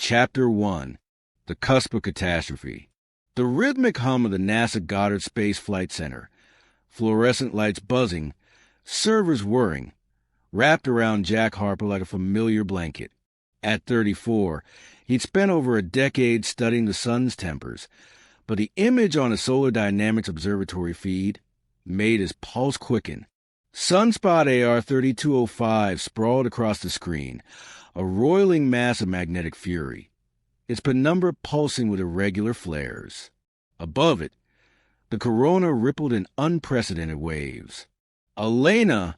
Chapter 1. The Cusp of Catastrophe. The rhythmic hum of the NASA Goddard Space Flight Center, fluorescent lights buzzing, servers whirring, wrapped around Jack Harper like a familiar blanket. At 34, he'd spent over a decade studying the sun's tempers, but the image on a Solar Dynamics Observatory feed made his pulse quicken. Sunspot AR-3205 sprawled across the screen, a roiling mass of magnetic fury, its penumbra pulsing with irregular flares. Above it, the corona rippled in unprecedented waves. "Elena,"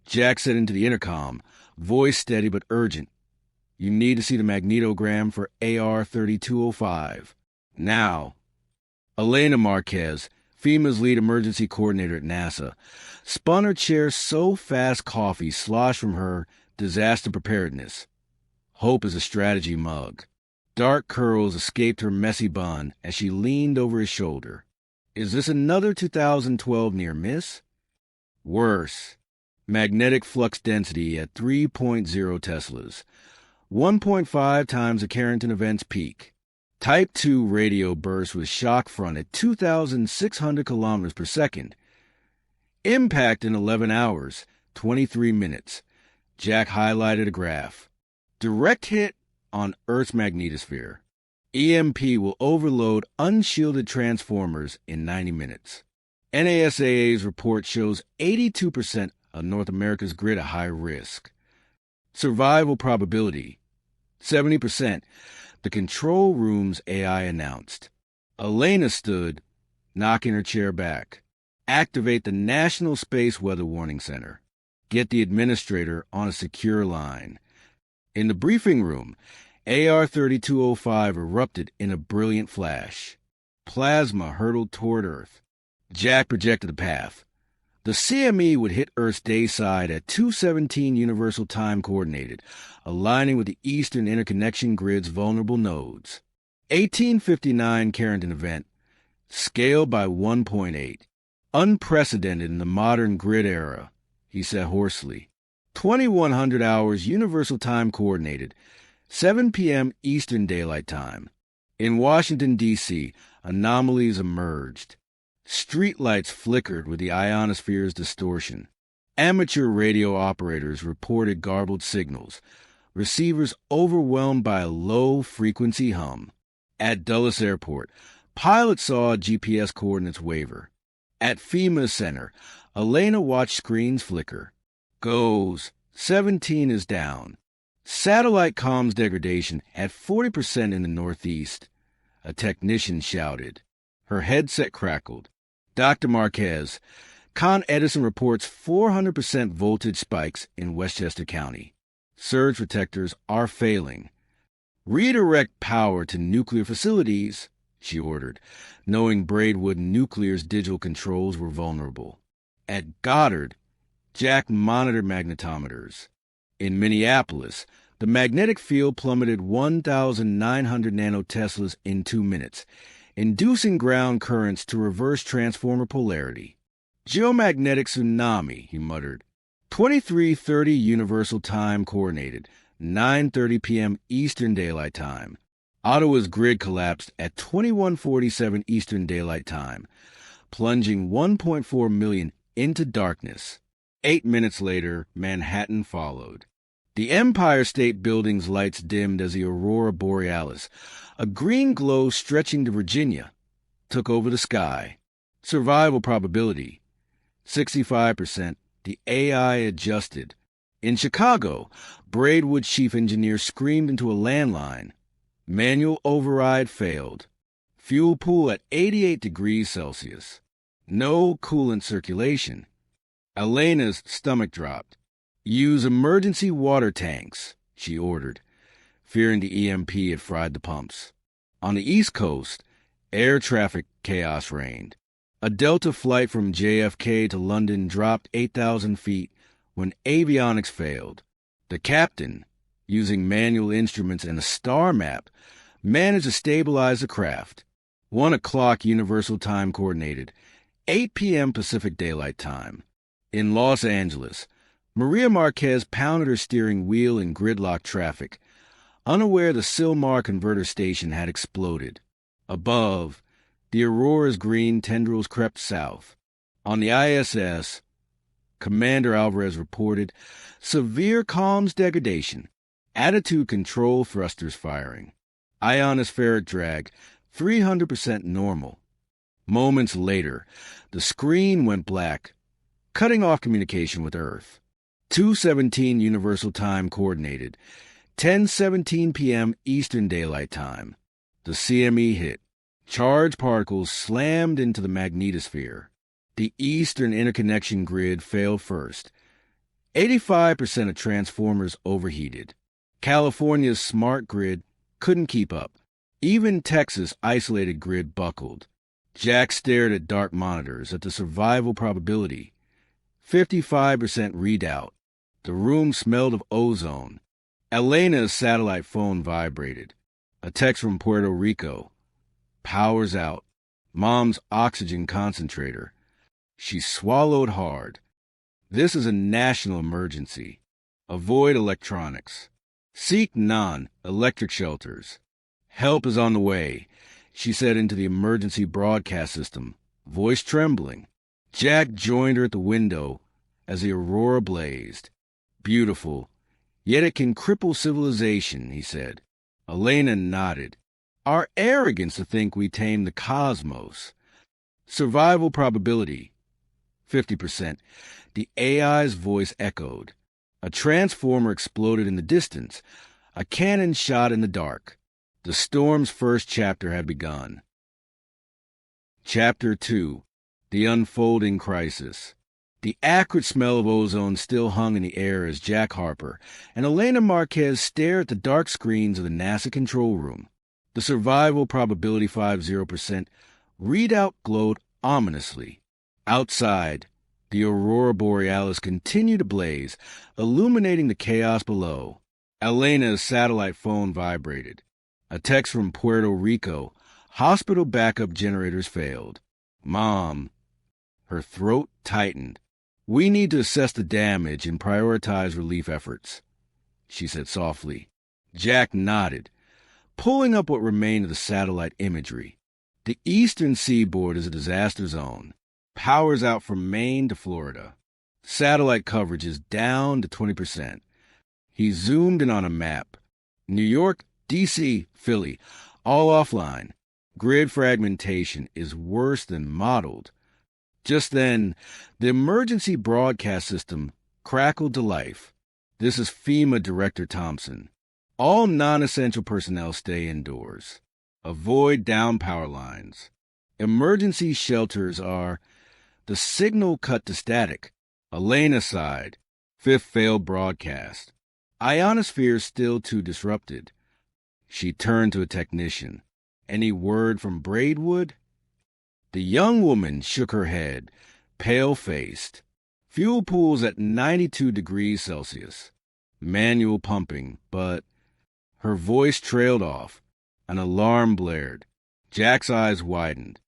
Jack said into the intercom, voice steady but urgent. "You need to see the magnetogram for AR-3205. Now." Elena Marquez, FEMA's lead emergency coordinator at NASA, spun her chair so fast coffee sloshed from her disaster preparedness. Hope is a strategy mug. Dark curls escaped her messy bun as she leaned over his shoulder. Is this another 2012 near miss? Worse. Magnetic flux density at 3.0 teslas, 1.5 times the Carrington event's peak. Type 2 radio burst with shock front at 2,600 kilometers per second. Impact in 11 hours, 23 minutes. Jack highlighted a graph. Direct hit on Earth's magnetosphere. EMP will overload unshielded transformers in 90 minutes. NASA's report shows 82% of North America's grid at high risk. Survival probability, 70%, the control room's AI announced. Elena stood, knocking her chair back. Activate the National Space Weather Warning Center. Get the administrator on a secure line. In the briefing room, AR-3205 erupted in a brilliant flash. Plasma hurtled toward Earth. Jack projected the path. The CME would hit Earth's day side at 2:17 Universal Time Coordinated, aligning with the Eastern Interconnection Grid's vulnerable nodes. 1859 Carrington event, scale by 1.8. Unprecedented in the modern grid era, he said hoarsely. 2100 hours Universal Time Coordinated, 7 p.m. Eastern Daylight Time. In Washington, D.C., anomalies emerged. Streetlights flickered with the ionosphere's distortion. Amateur radio operators reported garbled signals, receivers overwhelmed by a low-frequency hum. At Dulles Airport, pilots saw GPS coordinates waver. At FEMA's center, Elena watched screens flicker. Goes. 17 is down. Satellite comms degradation at 40% in the Northeast. A technician shouted. Her headset crackled. "Dr. Marquez, Con Edison reports 400% voltage spikes in Westchester County. Surge protectors are failing. Redirect power to nuclear facilities," she ordered, knowing Braidwood Nuclear's digital controls were vulnerable. At Goddard, Jack monitored magnetometers. In Minneapolis, the magnetic field plummeted 1,900 nanoteslas in 2 minutes, inducing ground currents to reverse transformer polarity. "Geomagnetic tsunami," he muttered. 23:30 Universal Time Coordinated, 9:30 p.m. Eastern Daylight Time. Ottawa's grid collapsed at 21:47 Eastern Daylight Time, plunging 1.4 million into darkness. 8 minutes later, Manhattan followed. The Empire State Building's lights dimmed as the aurora borealis, a green glow stretching to Virginia, took over the sky. Survival probability, 65%. The AI adjusted. In Chicago, Braidwood chief engineer screamed into a landline. Manual override failed. Fuel pool at 88 degrees Celsius. No coolant circulation. Elena's stomach dropped. "Use emergency water tanks," she ordered, fearing the EMP had fried the pumps. On the East Coast, air traffic chaos reigned. A Delta flight from JFK to London dropped 8,000 feet when avionics failed. The captain, using manual instruments and a star map, managed to stabilize the craft. 1 o'clock Universal Time Coordinated, 8 p.m. Pacific Daylight Time. In Los Angeles, Maria Marquez pounded her steering wheel in gridlock traffic, unaware the Silmar converter station had exploded. Above, the Aurora's green tendrils crept south. On the ISS, Commander Alvarez reported severe comms degradation, attitude control thrusters firing, ionospheric drag 300% normal. Moments later, the screen went black, cutting off communication with Earth. 2:17 Universal Time coordinated, 10:17 p.m. Eastern Daylight Time. The CME hit. Charged particles slammed into the magnetosphere. The Eastern interconnection grid failed first. 85% of transformers overheated. California's smart grid couldn't keep up. Even Texas' isolated grid buckled. Jack stared at dark monitors at the survival probability. 55% readout. The room smelled of ozone. Elena's satellite phone vibrated. A text from Puerto Rico. Power's out. Mom's oxygen concentrator. She swallowed hard. This is a national emergency. Avoid electronics. Seek non-electric shelters. Help is on the way, she said into the emergency broadcast system, voice trembling. Jack joined her at the window as the aurora blazed. Beautiful, yet it can cripple civilization, he said. Elena nodded. Our arrogance to think we tame the cosmos. Survival probability, 50%. The AI's voice echoed. A transformer exploded in the distance. A cannon shot in the dark. The storm's first chapter had begun. Chapter 2. The Unfolding Crisis. The acrid smell of ozone still hung in the air as Jack Harper and Elena Marquez stared at the dark screens of the NASA control room. The survival probability 50%. Readout glowed ominously. Outside, the aurora borealis continued to blaze, illuminating the chaos below. Elena's satellite phone vibrated. A text from Puerto Rico. Hospital backup generators failed. Mom. Her throat tightened. We need to assess the damage and prioritize relief efforts, she said softly. Jack nodded, pulling up what remained of the satellite imagery. The eastern seaboard is a disaster zone. Power's out from Maine to Florida. Satellite coverage is down to 20%. He zoomed in on a map. New York, D.C., Philly, all offline. Grid fragmentation is worse than modeled. Just then, the emergency broadcast system crackled to life. This is FEMA Director Thompson. All non-essential personnel stay indoors. Avoid down power lines. Emergency shelters are... The signal cut to static. Elena sighed. Fifth failed broadcast. Ionosphere still too disrupted. She turned to a technician. Any word from Braidwood? The young woman shook her head, pale-faced. Fuel pools at 92 degrees Celsius. Manual pumping, but... Her voice trailed off. An alarm blared. Jack's eyes widened.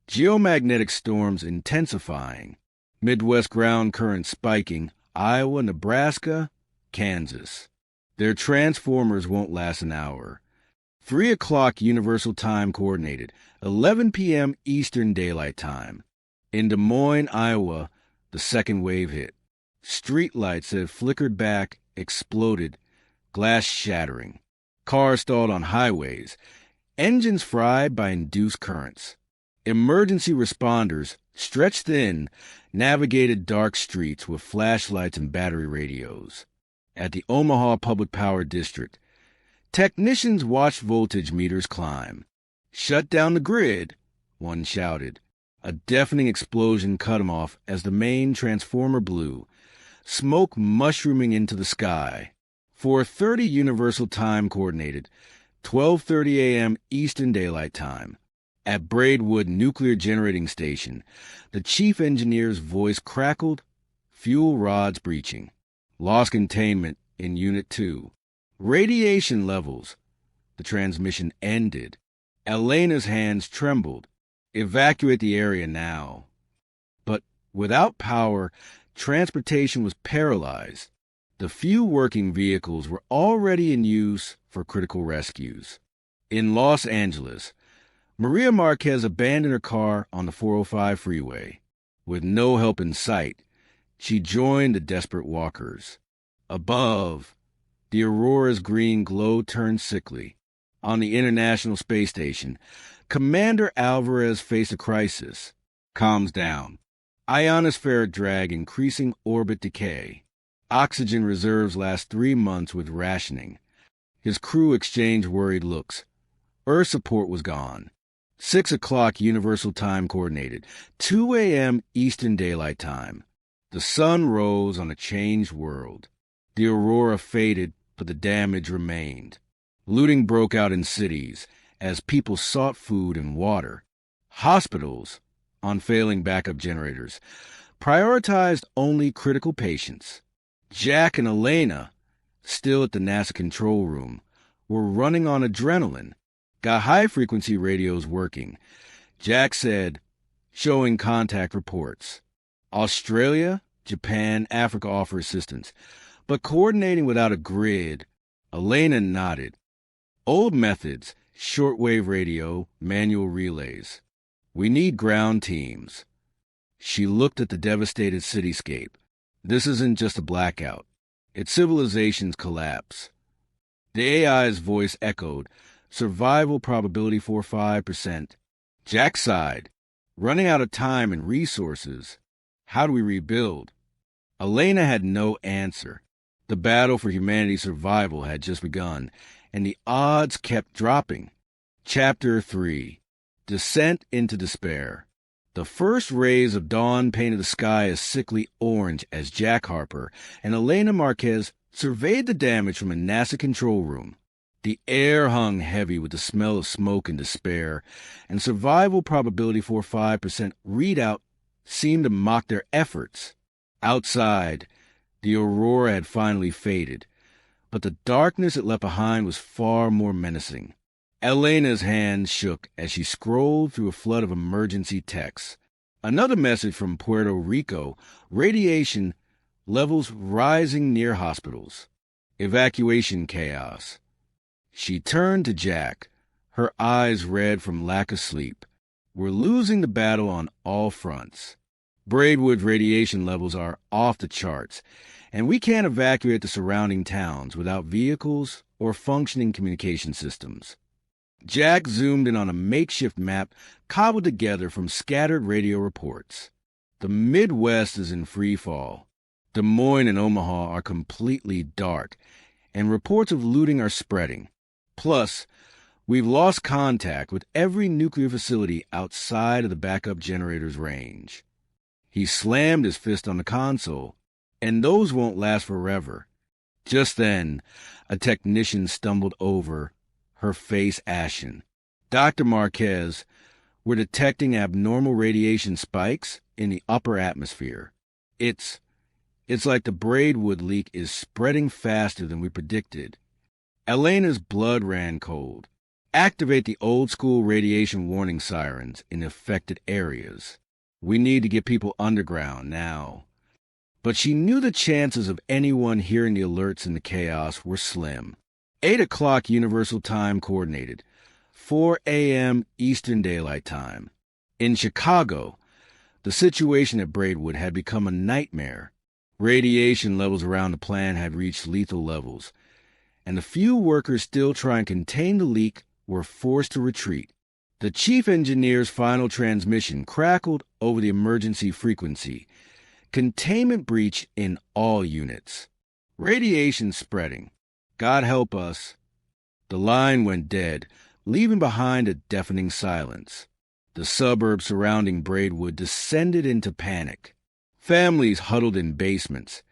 Geomagnetic storms intensifying. Midwest ground current spiking. Iowa, Nebraska, Kansas. Their transformers won't last an hour. 3 o'clock Universal Time coordinated, 11 p.m. Eastern Daylight Time. In Des Moines, Iowa, the second wave hit. Streetlights that flickered back exploded, glass shattering. Cars stalled on highways, engines fried by induced currents. Emergency responders, stretched thin, navigated dark streets with flashlights and battery radios. At the Omaha Public Power District, technicians watched voltage meters climb. Shut down the grid, one shouted. A deafening explosion cut him off as the main transformer blew, smoke mushrooming into the sky. 4:30 Universal Time coordinated, 12:30 a.m. Eastern Daylight Time. At Braidwood Nuclear Generating Station, the chief engineer's voice crackled, fuel rods breaching. Lost containment in Unit 2. Radiation levels. The transmission ended. Elena's hands trembled. Evacuate the area now. But without power, transportation was paralyzed. The few working vehicles were already in use for critical rescues. In Los Angeles, Maria Marquez abandoned her car on the 405 freeway. With no help in sight, she joined the desperate walkers. Above, the aurora's green glow turned sickly. On the International Space Station, Commander Alvarez faced a crisis. Comms down. Ionospheric drag increasing orbit decay. Oxygen reserves last 3 months with rationing. His crew exchanged worried looks. Earth support was gone. 6 o'clock Universal Time Coordinated. 2 a.m. Eastern Daylight Time. The sun rose on a changed world. The aurora faded, but the damage remained. Looting broke out in cities as people sought food and water. Hospitals, on failing backup generators, prioritized only critical patients. Jack and Elena, still at the NASA control room, were running on adrenaline. Got high-frequency radios working. Jack said, showing contact reports. Australia, Japan, Africa offer assistance, but coordinating without a grid. Elena nodded. Old methods, shortwave radio, manual relays. We need ground teams. She looked at the devastated cityscape. This isn't just a blackout. It's civilization's collapse. The AI's voice echoed, survival probability 45%. Jack sighed. Running out of time and resources. How do we rebuild? Elena had no answer. The battle for humanity's survival had just begun, and the odds kept dropping. Chapter 3. Descent into Despair. The first rays of dawn painted the sky a sickly orange as Jack Harper and Elena Marquez surveyed the damage from a NASA control room. The air hung heavy with the smell of smoke and despair, and survival probability 45% readout seemed to mock their efforts. Outside, the aurora had finally faded, but the darkness it left behind was far more menacing. Elena's hand shook as she scrolled through a flood of emergency texts. Another message from Puerto Rico: radiation levels rising near hospitals. Evacuation chaos. She turned to Jack, her eyes red from lack of sleep. We're losing the battle on all fronts. Braidwood's radiation levels are off the charts, and we can't evacuate the surrounding towns without vehicles or functioning communication systems. Jack zoomed in on a makeshift map cobbled together from scattered radio reports. The Midwest is in free fall. Des Moines and Omaha are completely dark, and reports of looting are spreading. Plus, we've lost contact with every nuclear facility outside of the backup generator's range. He slammed his fist on the console, and those won't last forever. Just then, a technician stumbled over, her face ashen. Dr. Marquez, we're detecting abnormal radiation spikes in the upper atmosphere. It's like the Braidwood leak is spreading faster than we predicted. Elena's blood ran cold. Activate the old-school radiation warning sirens in affected areas. We need to get people underground now. But she knew the chances of anyone hearing the alerts in the chaos were slim. 8 o'clock Universal Time Coordinated. 4 a.m. Eastern Daylight Time. In Chicago, the situation at Braidwood had become a nightmare. Radiation levels around the plant had reached lethal levels, and the few workers still trying to contain the leak were forced to retreat. The chief engineer's final transmission crackled over the emergency frequency. Containment breach in all units. Radiation spreading. God help us. The line went dead, leaving behind a deafening silence. The suburbs surrounding Braidwood descended into panic. Families huddled in basements,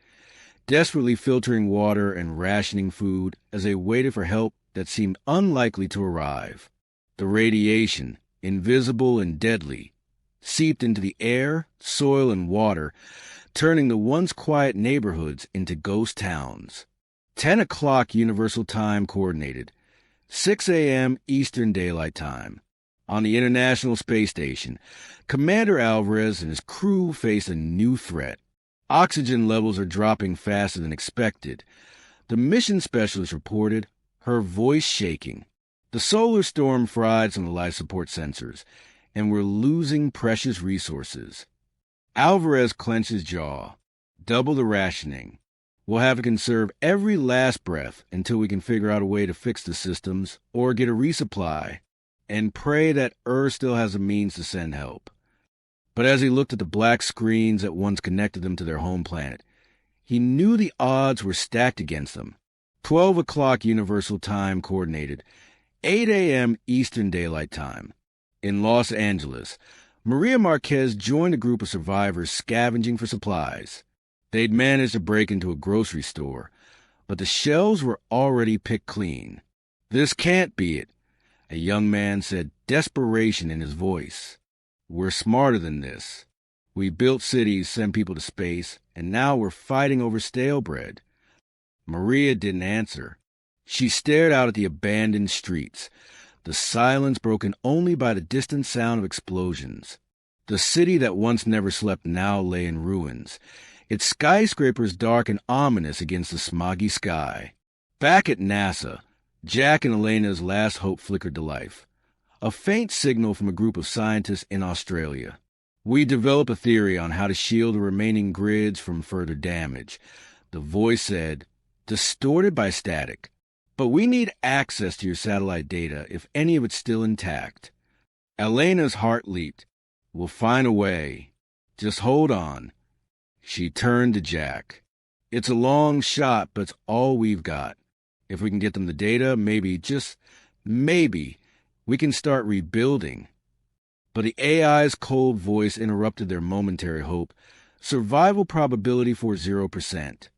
desperately filtering water and rationing food as they waited for help that seemed unlikely to arrive. The radiation, invisible and deadly, seeped into the air, soil, and water, turning the once quiet neighborhoods into ghost towns. 10 o'clock Universal Time Coordinated. 6 a.m. Eastern Daylight Time. On the International Space Station, Commander Alvarez and his crew faced a new threat. Oxygen levels are dropping faster than expected. The mission specialist reported, her voice shaking. The solar storm fried some of the life support sensors, and we're losing precious resources. Alvarez clenched his jaw. Double the rationing. We'll have to conserve every last breath until we can figure out a way to fix the systems or get a resupply, and pray that Earth still has a means to send help. But as he looked at the black screens that once connected them to their home planet, he knew the odds were stacked against them. 12 o'clock Universal Time Coordinated, 8 a.m. Eastern Daylight Time. In Los Angeles, Maria Marquez joined a group of survivors scavenging for supplies. They'd managed to break into a grocery store, but the shelves were already picked clean. "This can't be it," a young man said, desperation in his voice. "We're smarter than this. We built cities, sent people to space, and now we're fighting over stale bread." Maria didn't answer. She stared out at the abandoned streets, the silence broken only by the distant sound of explosions. The city that once never slept now lay in ruins, its skyscrapers dark and ominous against the smoggy sky. Back at NASA, Jack and Elena's last hope flickered to life. A faint signal from a group of scientists in Australia. "We developed a theory on how to shield the remaining grids from further damage," the voice said, distorted by static. "But we need access to your satellite data if any of it's still intact." Elena's heart leaped. "We'll find a way. Just hold on." She turned to Jack. "It's a long shot, but it's all we've got. If we can get them the data, maybe, just maybe, we can start rebuilding." But the AI's cold voice interrupted their momentary hope. Survival probability for 0%.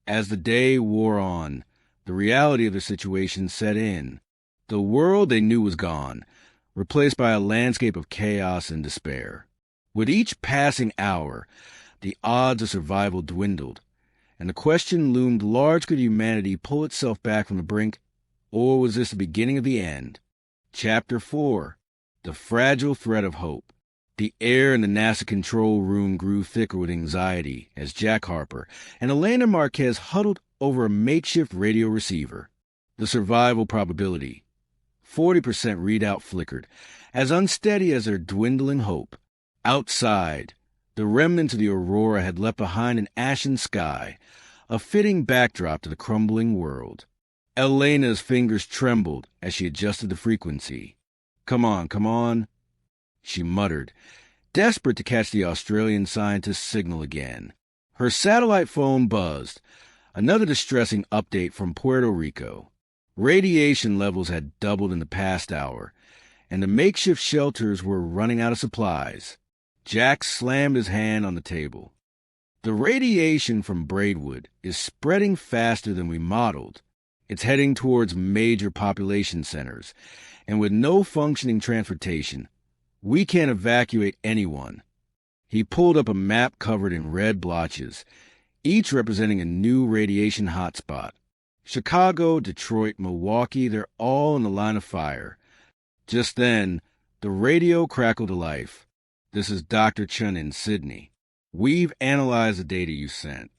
As the day wore on, the reality of the situation set in. The world they knew was gone, replaced by a landscape of chaos and despair. With each passing hour, the odds of survival dwindled, and the question loomed large: could humanity pull itself back from the brink, or was this the beginning of the end? Chapter 4. The Fragile Thread of Hope. The air in the NASA control room grew thicker with anxiety as Jack Harper and Elena Marquez huddled over a makeshift radio receiver. The survival probability, 40% readout, flickered, as unsteady as their dwindling hope. Outside, the remnants of the aurora had left behind an ashen sky, a fitting backdrop to the crumbling world. Elena's fingers trembled as she adjusted the frequency. Come on," she muttered, desperate to catch the Australian scientist's signal again. Her satellite phone buzzed. Another distressing update from Puerto Rico. Radiation levels had doubled in the past hour, and the makeshift shelters were running out of supplies. Jack slammed his hand on the table. "The radiation from Braidwood is spreading faster than we modeled. It's heading towards major population centers, and with no functioning transportation, we can't evacuate anyone." He pulled up a map covered in red blotches, each representing a new radiation hotspot. Chicago, Detroit, Milwaukee, they're all in the line of fire. Just then, the radio crackled to life. "This is Dr. Chun in Sydney. We've analyzed the data you sent.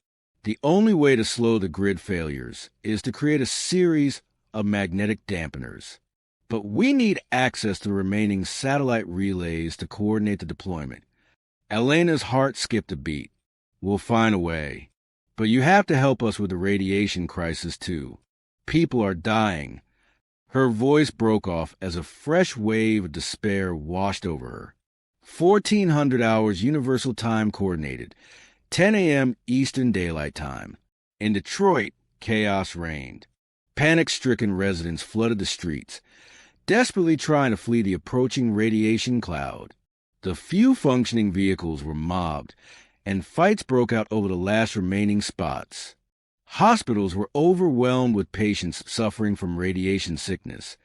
The only way to slow the grid failures is to create a series of magnetic dampeners. But we need access to the remaining satellite relays to coordinate the deployment." Elena's heart skipped a beat. "We'll find a way. But you have to help us with the radiation crisis, too. People are dying." Her voice broke off as a fresh wave of despair washed over her. 1400 hours Universal Time Coordinated, 10 a.m. Eastern Daylight Time. In Detroit, chaos reigned. Panic-stricken residents flooded the streets, desperately trying to flee the approaching radiation cloud. The few functioning vehicles were mobbed, and fights broke out over the last remaining spots. Hospitals were overwhelmed with patients suffering from radiation sickness,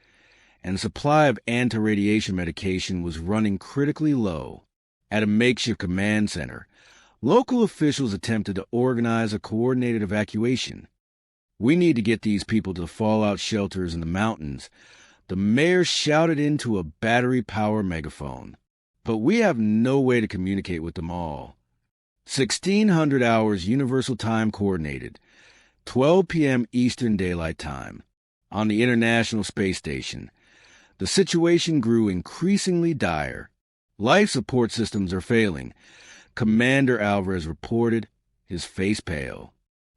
and the supply of anti-radiation medication was running critically low. At a makeshift command center, local officials attempted to organize a coordinated evacuation. "We need to get these people to the fallout shelters in the mountains," the mayor shouted into a battery-powered megaphone. "But we have no way to communicate with them all." 1600 hours Universal Time Coordinated, 12 p.m. Eastern Daylight Time. On the International Space Station, the situation grew increasingly dire. Life support systems are failing, Commander Alvarez reported, his face pale.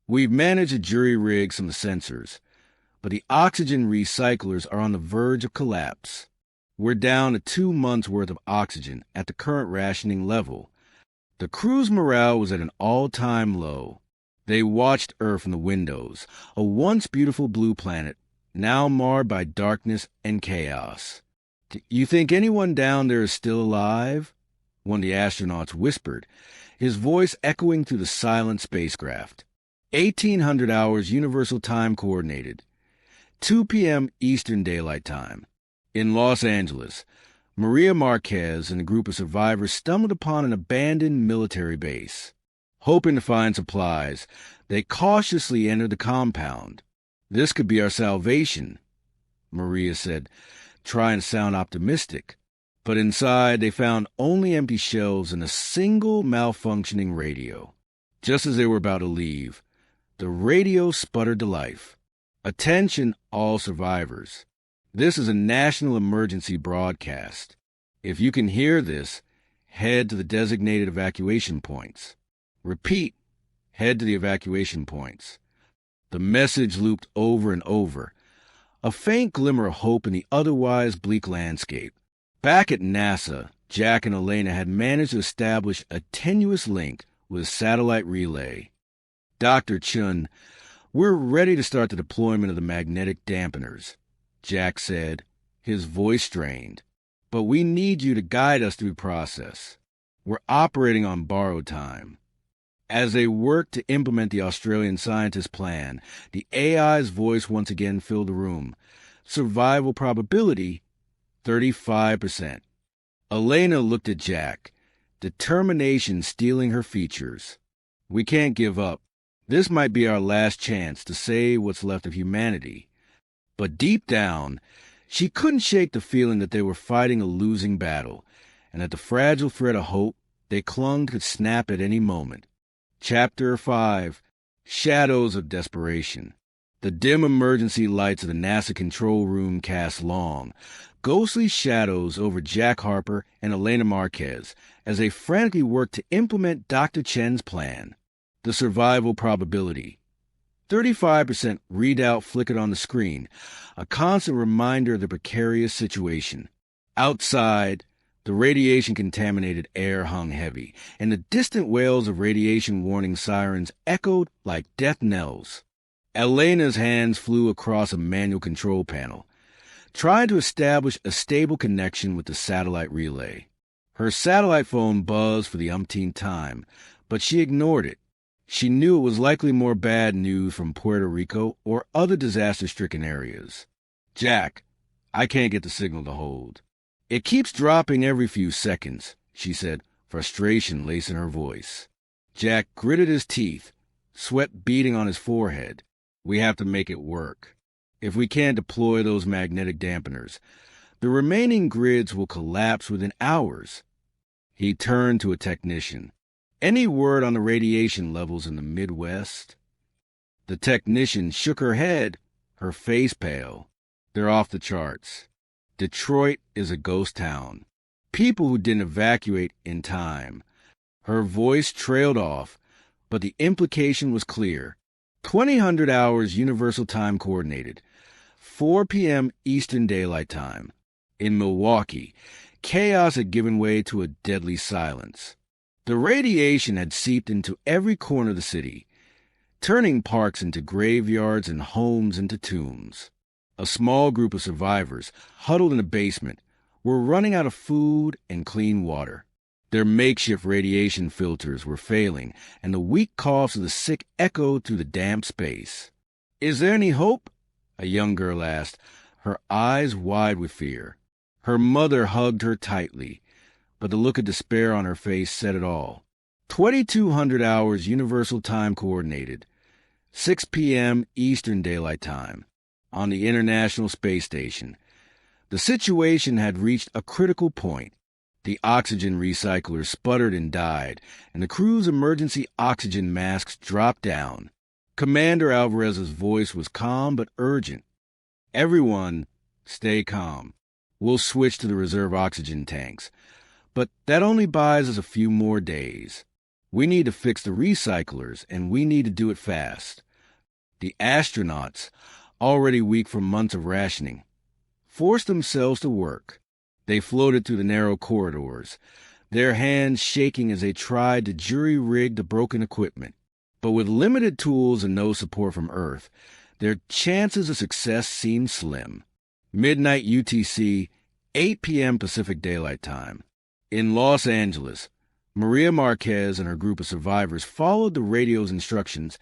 We've managed to jury-rig some of the sensors, but the oxygen recyclers are on the verge of collapse. We're down to 2 months' worth of oxygen at the current rationing level. The crew's morale was at an all-time low. They watched Earth from the windows, a once beautiful blue planet, now marred by darkness and chaos. You think anyone down there is still alive? One of the astronauts whispered, his voice echoing through the silent spacecraft. 1800 hours Universal Time Coordinated, 2 p.m. Eastern Daylight Time. In Los Angeles, Maria Marquez and a group of survivors stumbled upon an abandoned military base. Hoping to find supplies, they cautiously entered the compound. This could be our salvation, Maria said, trying to sound optimistic. But inside, they found only empty shelves and a single malfunctioning radio. Just as they were about to leave, the radio sputtered to life. Attention, all survivors. This is a national emergency broadcast. If you can hear this, head to the designated evacuation points. Repeat, head to the evacuation points. The message looped over and over, a faint glimmer of hope in the otherwise bleak landscape. Back at NASA, Jack and Elena had managed to establish a tenuous link with a satellite relay. Dr. Chun, we're ready to start the deployment of the magnetic dampeners, Jack said, his voice strained. But we need you to guide us through the process. We're operating on borrowed time. As they worked to implement the Australian scientist's plan, the AI's voice once again filled the room. Survival probability, 35%. Elena looked at Jack, determination stealing her features. We can't give up. This might be our last chance to save what's left of humanity. But deep down, she couldn't shake the feeling that they were fighting a losing battle, and that the fragile thread of hope they clung could snap at any moment. Chapter 5, Shadows of Desperation. The dim emergency lights of the NASA control room cast long, ghostly shadows over Jack Harper and Elena Marquez as they frantically worked to implement Dr. Chen's plan. The survival probability. 35% readout flickered on the screen, a constant reminder of the precarious situation. Outside, the radiation-contaminated air hung heavy, and the distant wails of radiation warning sirens echoed like death knells. Elena's hands flew across a manual control panel, trying to establish a stable connection with the satellite relay. Her satellite phone buzzed for the umpteenth time, but she ignored it. She knew it was likely more bad news from Puerto Rico or other disaster-stricken areas. Jack, I can't get the signal to hold. It keeps dropping every few seconds, she said, frustration lacing her voice. Jack gritted his teeth, sweat beading on his forehead. We have to make it work. If we can't deploy those magnetic dampeners, the remaining grids will collapse within hours. He turned to a technician. Any word on the radiation levels in the Midwest? The technician shook her head, her face pale. They're off the charts. Detroit is a ghost town. People who didn't evacuate in time. Her voice trailed off, but the implication was clear. 2000 hours Universal Time Coordinated, 4 p.m. Eastern Daylight Time. In Milwaukee, chaos had given way to a deadly silence. The radiation had seeped into every corner of the city, turning parks into graveyards and homes into tombs. A small group of survivors, huddled in a basement, were running out of food and clean water. Their makeshift radiation filters were failing, and the weak coughs of the sick echoed through the damp space. "Is there any hope?" a young girl asked, her eyes wide with fear. Her mother hugged her tightly, but the look of despair on her face said it all. 2200 hours Universal Time Coordinated, 6 p.m. Eastern Daylight Time. On the International Space Station, the situation had reached a critical point. The oxygen recyclers sputtered and died, and the crew's emergency oxygen masks dropped down. Commander Alvarez's voice was calm but urgent. Everyone, stay calm. We'll switch to the reserve oxygen tanks. But that only buys us a few more days. We need to fix the recyclers, and we need to do it fast. The astronauts, already weak from months of rationing, forced themselves to work. They floated through the narrow corridors, their hands shaking as they tried to jury-rig the broken equipment. But with limited tools and no support from Earth, their chances of success seemed slim. Midnight UTC, 8 p.m. Pacific Daylight Time. In Los Angeles, Maria Marquez and her group of survivors followed the radio's instructions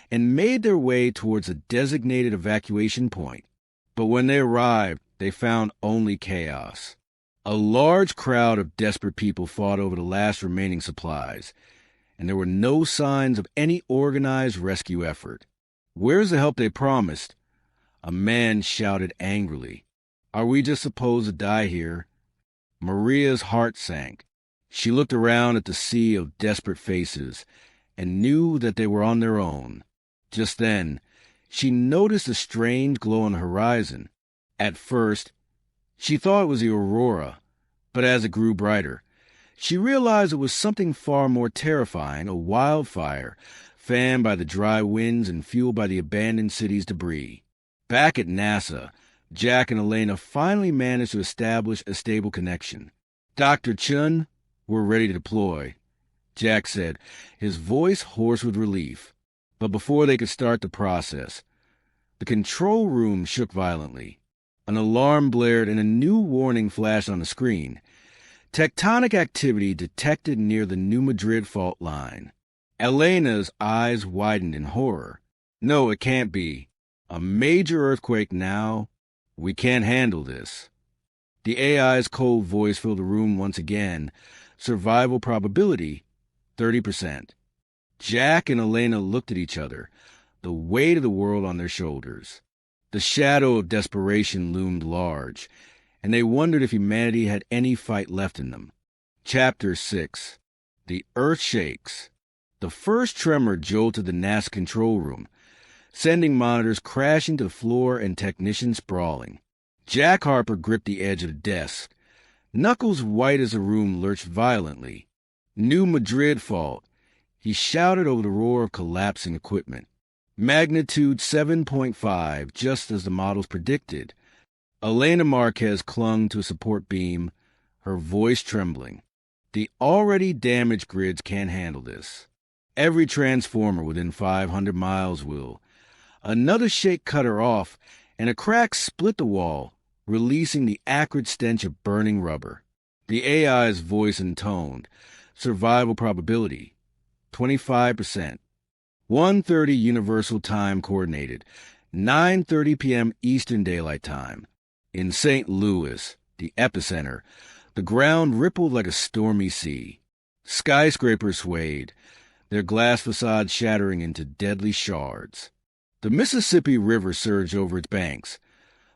and made their way towards a designated evacuation point. But when they arrived, they found only chaos. A large crowd of desperate people fought over the last remaining supplies, and there were no signs of any organized rescue effort. "Where's the help they promised?" A man shouted angrily. "Are we just supposed to die here?" Maria's heart sank. She looked around at the sea of desperate faces and knew that they were on their own. Just then, she noticed a strange glow on the horizon. At first, she thought it was the aurora, but as it grew brighter, she realized it was something far more terrifying, a wildfire, fanned by the dry winds and fueled by the abandoned city's debris. Back at NASA, Jack and Elena finally managed to establish a stable connection. "Dr. Chun, we're ready to deploy," Jack said, his voice hoarse with relief. But before they could start the process, the control room shook violently. An alarm blared and a new warning flashed on the screen. Tectonic activity detected near the New Madrid fault line. Elena's eyes widened in horror. "No, it can't be. A major earthquake now. We can't handle this." The AI's cold voice filled the room once again. Survival probability, 30%. Jack and Elena looked at each other, the weight of the world on their shoulders. The shadow of desperation loomed large, and they wondered if humanity had any fight left in them. Chapter 6. The Earth Shakes. The first tremor jolted the NASA control room, sending monitors crashing to the floor and technicians sprawling. Jack Harper gripped the edge of the desk. Knuckles white as the room lurched violently. "New Madrid fault," he shouted over the roar of collapsing equipment. Magnitude 7.5, just as the models predicted. Elena Marquez clung to a support beam, her voice trembling. "The already damaged grids can't handle this. Every transformer within 500 miles will." Another shake cut her off, and a crack split the wall, releasing the acrid stench of burning rubber. The AI's voice intoned. Survival probability, 25%. 1:30 Universal Time Coordinated, 9:30 p.m. Eastern Daylight Time. In St. Louis, the epicenter, the ground rippled like a stormy sea. Skyscrapers swayed, their glass facades shattering into deadly shards. The Mississippi River surged over its banks,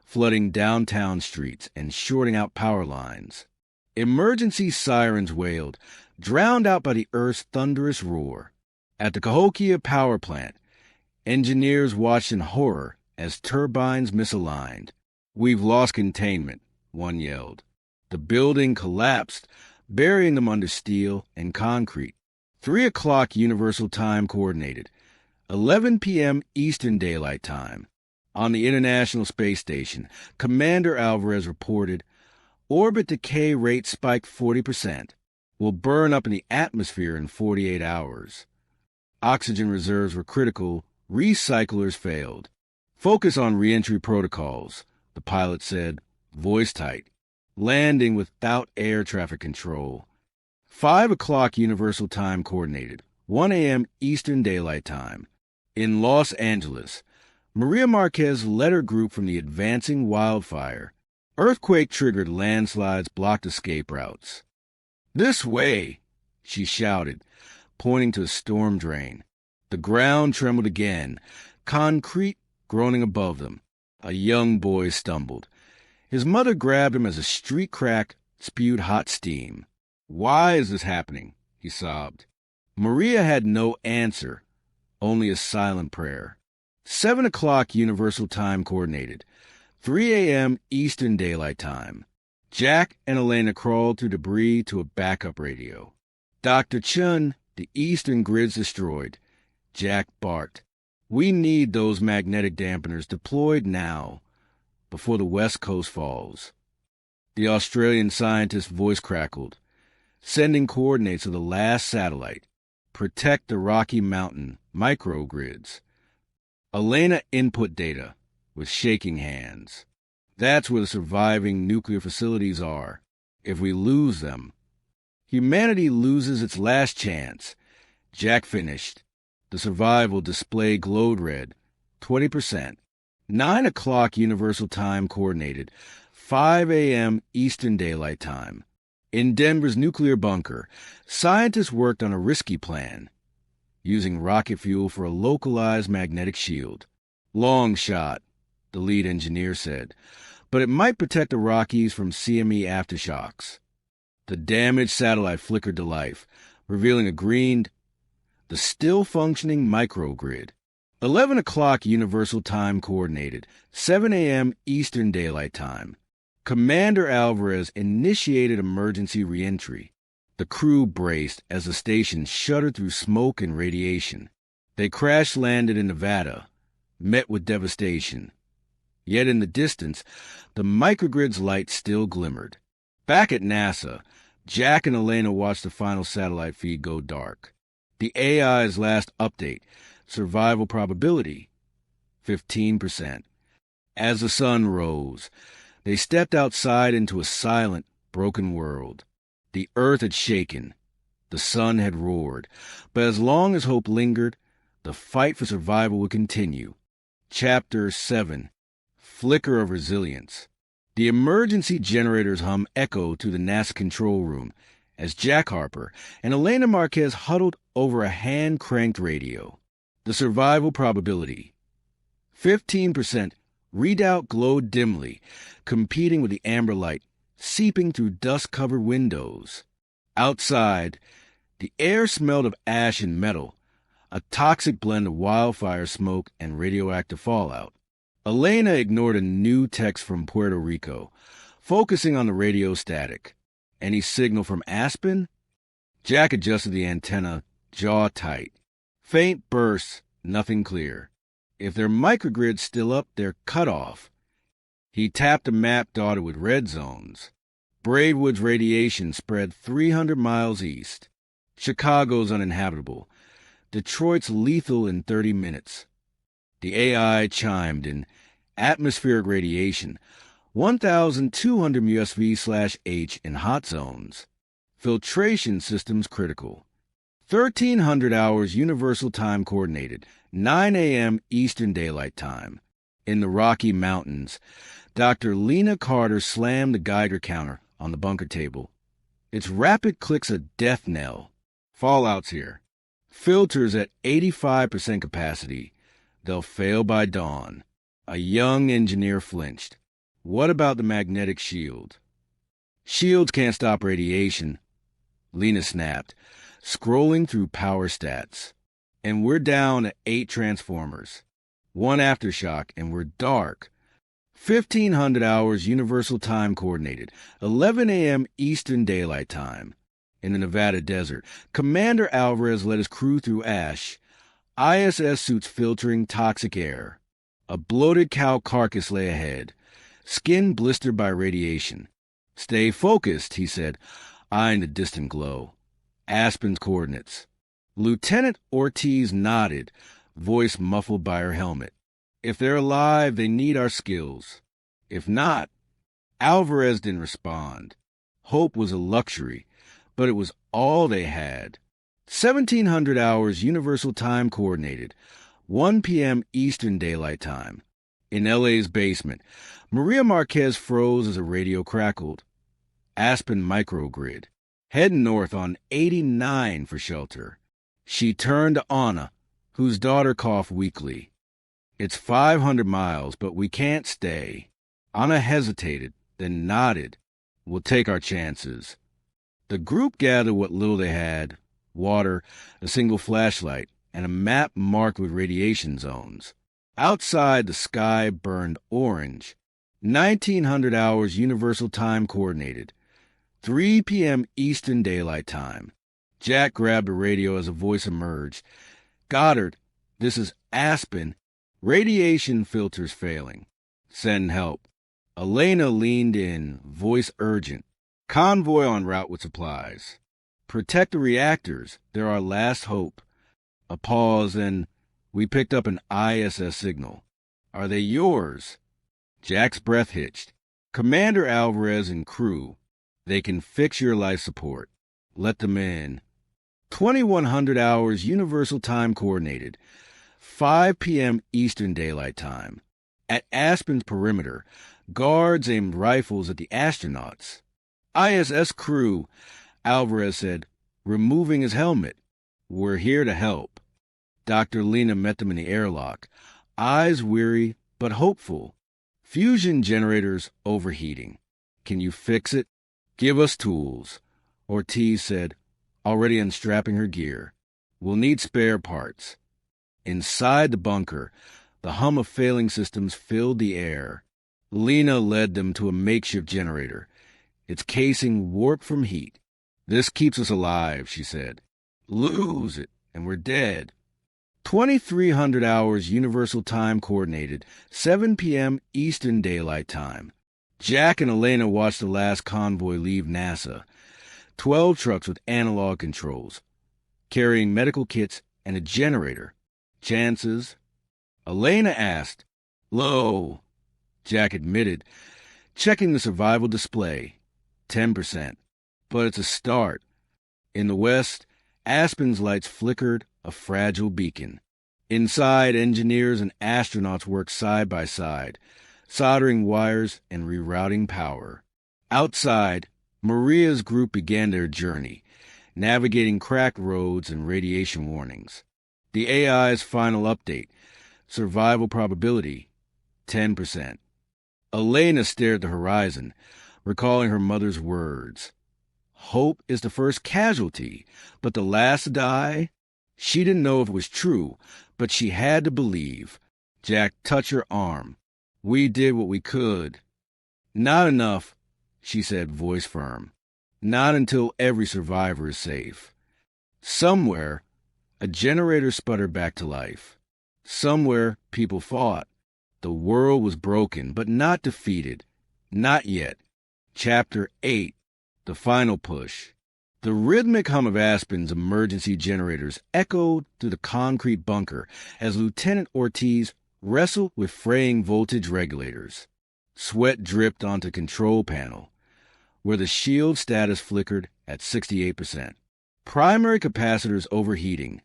flooding downtown streets and shorting out power lines. Emergency sirens wailed, drowned out by the Earth's thunderous roar. At the Cahokia power plant, engineers watched in horror as turbines misaligned. "We've lost containment," one yelled. The building collapsed, burying them under steel and concrete. 3 o'clock Universal Time Coordinated, 11 p.m. Eastern Daylight Time. On the International Space Station, Commander Alvarez reported, "Orbit decay rate spiked 40%. Will burn up in the atmosphere in 48 hours. Oxygen reserves were critical. Recyclers failed. Focus on reentry protocols," the pilot said, voice tight. "Landing without air traffic control." 5 o'clock Universal Time Coordinated, 1 a.m. Eastern Daylight Time. In Los Angeles, Maria Marquez led her group from the advancing wildfire. Earthquake-triggered landslides blocked escape routes. "This way," she shouted, pointing to a storm drain. The ground trembled again, concrete groaning above them. A young boy stumbled. His mother grabbed him as a street crack spewed hot steam. Why is this happening? He sobbed. Maria had no answer, only a silent prayer. 7 o'clock Universal Time Coordinated, 3 a.m. Eastern Daylight Time. Jack and Elena crawled through debris to a backup radio. Dr. Chun, the Eastern grid's destroyed. Jack barked. We need those magnetic dampeners deployed now, before the West Coast falls. The Australian scientist's voice crackled, sending coordinates of the last satellite. Protect the Rocky Mountain microgrids. Elena input data with shaking hands. That's where the surviving nuclear facilities are. If we lose them, humanity loses its last chance. Jack finished. The survival display glowed red, 20%. 9 o'clock Universal Time Coordinated, 5 a.m. Eastern Daylight Time. In Denver's nuclear bunker, scientists worked on a risky plan, using rocket fuel for a localized magnetic shield. Long shot, the lead engineer said, but it might protect the Rockies from CME aftershocks. The damaged satellite flickered to life, revealing the still-functioning microgrid. 11 o'clock Universal Time Coordinated, 7 a.m. Eastern Daylight Time. Commander Alvarez initiated emergency reentry. The crew braced as the station shuddered through smoke and radiation. They crash-landed in Nevada, met with devastation. Yet in the distance, the microgrid's light still glimmered. Back at NASA, Jack and Elena watched the final satellite feed go dark. The AI's last update, survival probability, 15%. As the sun rose, they stepped outside into a silent, broken world. The earth had shaken. The sun had roared. But as long as hope lingered, the fight for survival would continue. Chapter 7. Flicker of Resilience. The emergency generator's hum echoed through the NASA control room as Jack Harper and Elena Marquez huddled over a hand-cranked radio. The survival probability, 15%. Readout glowed dimly, competing with the amber light seeping through dust-covered windows. Outside, the air smelled of ash and metal, a toxic blend of wildfire smoke and radioactive fallout. Elena ignored a new text from Puerto Rico, focusing on the radio static. Any signal from Aspen? Jack adjusted the antenna, jaw tight. Faint bursts, nothing clear. If their microgrid's still up, they're cut off. He tapped a map dotted with red zones. Braidwood's radiation spread 300 miles east. Chicago's uninhabitable. Detroit's lethal in 30 minutes. The AI chimed in atmospheric radiation, 1,200 MUSV/H in hot zones. Filtration systems critical. 1,300 hours Universal Time Coordinated, 9 a.m. Eastern Daylight Time. In the Rocky Mountains, Dr. Lena Carter slammed the Geiger counter on the bunker table. Its rapid clicks a death knell. Fallout's here. Filters at 85% capacity. They'll fail by dawn. A young engineer flinched. What about the magnetic shield? Shields can't stop radiation, Lena snapped, scrolling through power stats. And we're down to 8 transformers. 1 aftershock, and we're dark. 1,500 hours Universal Time Coordinated, 11 a.m. Eastern Daylight Time. In the Nevada desert, Commander Alvarez led his crew through ash, ISS suits filtering toxic air. A bloated cow carcass lay ahead, skin blistered by radiation. Stay focused, he said, eyeing the distant glow. Aspen's coordinates. Lieutenant Ortiz nodded, voice muffled by her helmet. If they're alive, they need our skills. If not, Alvarez didn't respond. Hope was a luxury, but it was all they had. 1,700 hours Universal Time Coordinated, 1 p.m. Eastern Daylight Time. In L.A.'s basement, Maria Marquez froze as a radio crackled. Aspen microgrid. Head north on 89 for shelter. She turned to Anna, whose daughter coughed weakly. It's 500 miles, but we can't stay. Anna hesitated, then nodded. We'll take our chances. The group gathered what little they had: water, a single flashlight, and a map marked with radiation zones. Outside, the sky burned orange. 1900 hours Universal Time Coordinated. 3 p.m. Eastern Daylight Time. Jack grabbed a radio as a voice emerged. "Goddard, this is Aspen. Radiation filters failing. Send help." Elena leaned in, voice urgent. "Convoy en route with supplies. Protect the reactors. They're our last hope." A pause, then we picked up an ISS signal. "Are they yours?" Jack's breath hitched. "Commander Alvarez and crew. They can fix your life support. Let them in." 2100 hours Universal Time Coordinated. 5 p.m. Eastern Daylight Time. At Aspen's perimeter, guards aimed rifles at the astronauts. "ISS crew," Alvarez said, removing his helmet. "We're here to help." Dr. Lena met them in the airlock, eyes weary but hopeful. "Fusion generators overheating. Can you fix it?" "Give us tools," Ortiz said, already unstrapping her gear. "We'll need spare parts." Inside the bunker, the hum of failing systems filled the air. Lena led them to a makeshift generator, its casing warped from heat. "This keeps us alive," she said. "Lose it, and we're dead." 2300 hours Universal Time Coordinated. 7 p.m. Eastern Daylight Time. Jack and Elena watched the last convoy leave NASA. 12 trucks with analog controls, carrying medical kits and a generator. "Chances?" Elena asked. "Low," Jack admitted, checking the survival display. 10%. But it's a start. In the west, Aspen's lights flickered, a fragile beacon. Inside, engineers and astronauts worked side by side, soldering wires and rerouting power. Outside, Maria's group began their journey, navigating cracked roads and radiation warnings. The AI's final update: survival probability, 10%. Elena stared at the horizon, recalling her mother's words. "Hope is the first casualty, but the last to die." She didn't know if it was true, but she had to believe. Jack touched her arm. "We did what we could." "Not enough," she said, voice firm. "Not until every survivor is safe." Somewhere, a generator sputtered back to life. Somewhere, people fought. The world was broken, but not defeated. Not yet. Chapter 8. The Final Push. The rhythmic hum of Aspen's emergency generators echoed through the concrete bunker as Lieutenant Ortiz wrestled with fraying voltage regulators. Sweat dripped onto the control panel, where the shield status flickered at 68%. Primary capacitors overheating,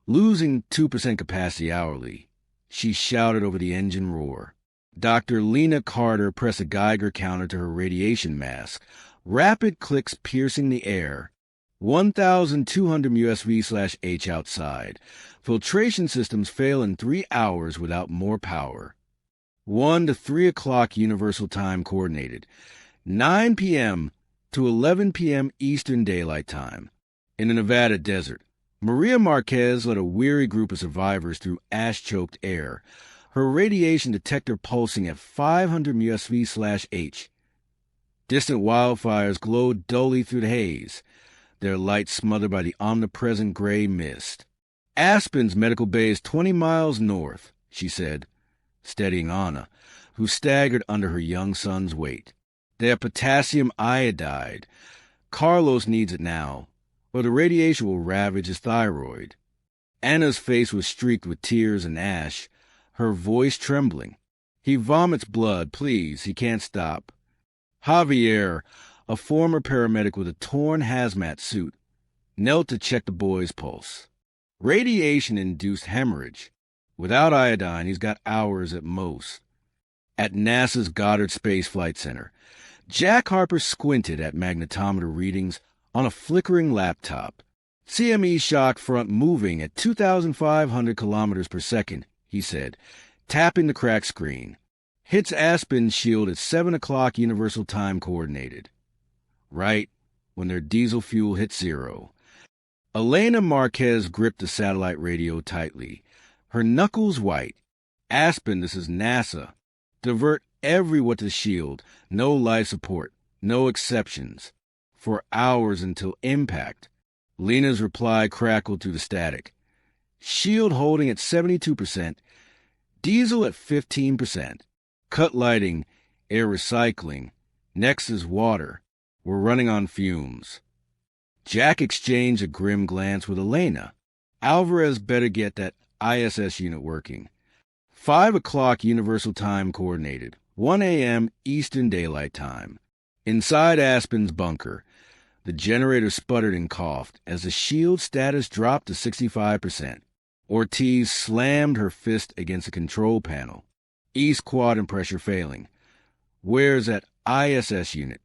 losing 2% capacity hourly. She shouted over the engine roar. Dr. Lena Carter pressed a Geiger counter to her radiation mask, rapid clicks piercing the air. 1,200 USV/H outside. Filtration systems fail in 3 hours without more power. 1 to 3 o'clock Universal Time Coordinated. 9 p.m. to 11 p.m. Eastern Daylight Time. In the Nevada desert, Maria Marquez led a weary group of survivors through ash-choked air, her radiation detector pulsing at 500 USV/H. Distant wildfires glowed dully through the haze, their lights smothered by the omnipresent gray mist. "Aspen's medical bay is 20 miles north," she said, steadying Anna, who staggered under her young son's weight. "They have potassium iodide. Carlos needs it now, or the radiation will ravage his thyroid." Anna's face was streaked with tears and ash, her voice trembling. "He vomits blood, please. He can't stop." Javier, a former paramedic with a torn hazmat suit, knelt to check the boy's pulse. Radiation-induced hemorrhage. Without iodine, he's got hours at most. At NASA's Goddard Space Flight Center, Jack Harper squinted at magnetometer readings on a flickering laptop. "CME shock front moving at 2,500 kilometers per second, he said, tapping the cracked screen. "Hits Aspen shield at 7 o'clock Universal Time Coordinated." "Right," when their diesel fuel hit zero. Elena Marquez gripped the satellite radio tightly, her knuckles white. Aspen, this is NASA. Divert everyone to the shield. No life support. No exceptions. For hours until impact. Lena's reply crackled through the static. Shield holding at 72%. Diesel at 15%. Cut lighting. Air recycling. Next is water. We're running on fumes. Jack exchanged a grim glance with Elena. Alvarez better get that ISS unit working. 5 o'clock Universal Time Coordinated. 1 a.m. Eastern Daylight Time. Inside Aspen's bunker, the generator sputtered and coughed as the shield status dropped to 65%. Ortiz slammed her fist against the control panel. East quadrant pressure failing. Where's that ISS unit?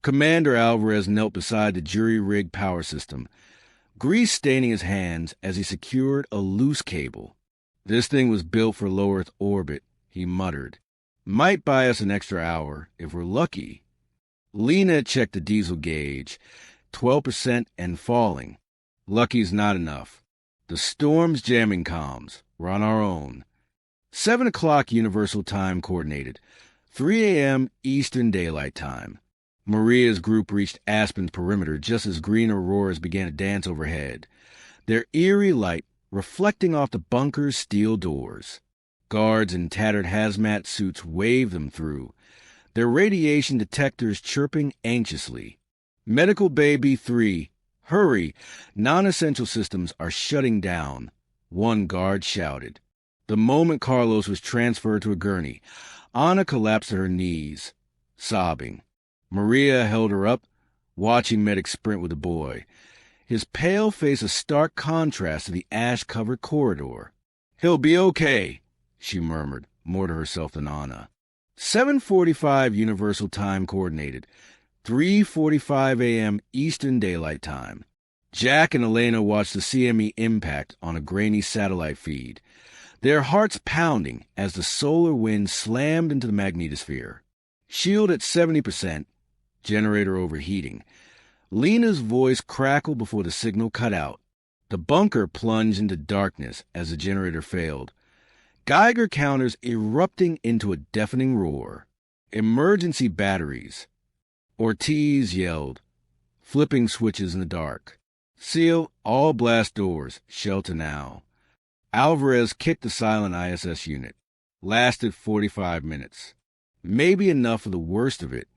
Commander Alvarez knelt beside the jury-rigged power system, grease staining his hands as he secured a loose cable. This thing was built for low Earth orbit, he muttered. Might buy us an extra hour, if we're lucky. Lena checked the diesel gauge, 12% and falling. Lucky's not enough. The storm's jamming comms. We're on our own. 7 o'clock Universal Time Coordinated. 3 a.m. Eastern Daylight Time. Maria's group reached Aspen's perimeter just as green auroras began to dance overhead, their eerie light reflecting off the bunker's steel doors. Guards in tattered hazmat suits waved them through, their radiation detectors chirping anxiously. Medical Bay B3, hurry! Non-essential systems are shutting down, one guard shouted. The moment Carlos was transferred to a gurney, Anna collapsed to her knees, sobbing. Maria held her up, watching medics sprint with the boy, his pale face a stark contrast to the ash-covered corridor. He'll be okay, she murmured, more to herself than Anna. 7:45 Universal Time Coordinated, 3:45 a.m. Eastern Daylight Time. Jack and Elena watched the CME impact on a grainy satellite feed, their hearts pounding as the solar wind slammed into the magnetosphere. Shield at 70%, generator overheating. Lena's voice crackled before the signal cut out. The bunker plunged into darkness as the generator failed, Geiger counters erupting into a deafening roar. Emergency batteries. Ortiz yelled, flipping switches in the dark. Seal all blast doors. Shelter now. Alvarez kicked the silent ISS unit. Lasted 45 minutes. Maybe enough for the worst of it.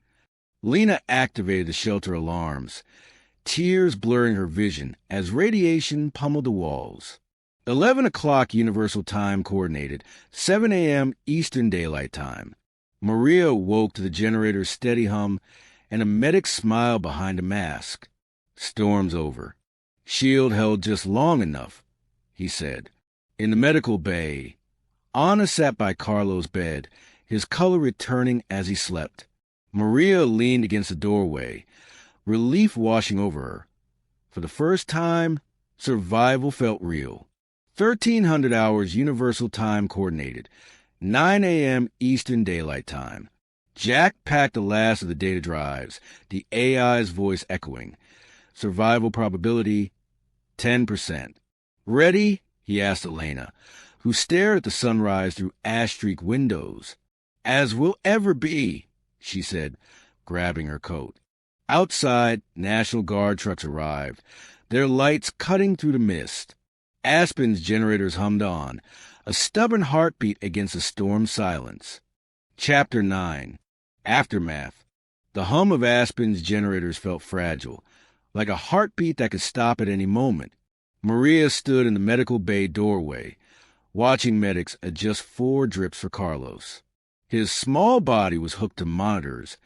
Lena activated the shelter alarms, tears blurring her vision as radiation pummeled the walls. 11 o'clock Universal Time Coordinated, 7 a.m. Eastern Daylight Time. Maria woke to the generator's steady hum and a medic's smile behind a mask. Storm's over. Shield held just long enough, he said. In the medical bay, Anna sat by Carlo's bed, his color returning as he slept. Maria leaned against the doorway, relief washing over her. For the first time, survival felt real. 1300 hours Universal Time Coordinated, 9 a.m. Eastern Daylight Time. Jack packed the last of the data drives, the AI's voice echoing. Survival probability, 10%. Ready? He asked Elena, who stared at the sunrise through ash-streaked windows. As we'll ever be, she said, grabbing her coat. Outside, National Guard trucks arrived, their lights cutting through the mist. Aspen's generators hummed on, a stubborn heartbeat against the storm's silence. Chapter 9. Aftermath. The hum of Aspen's generators felt fragile, like a heartbeat that could stop at any moment. Maria stood in the medical bay doorway, watching medics adjust 4 drips for Carlos. His small body was hooked to monitors,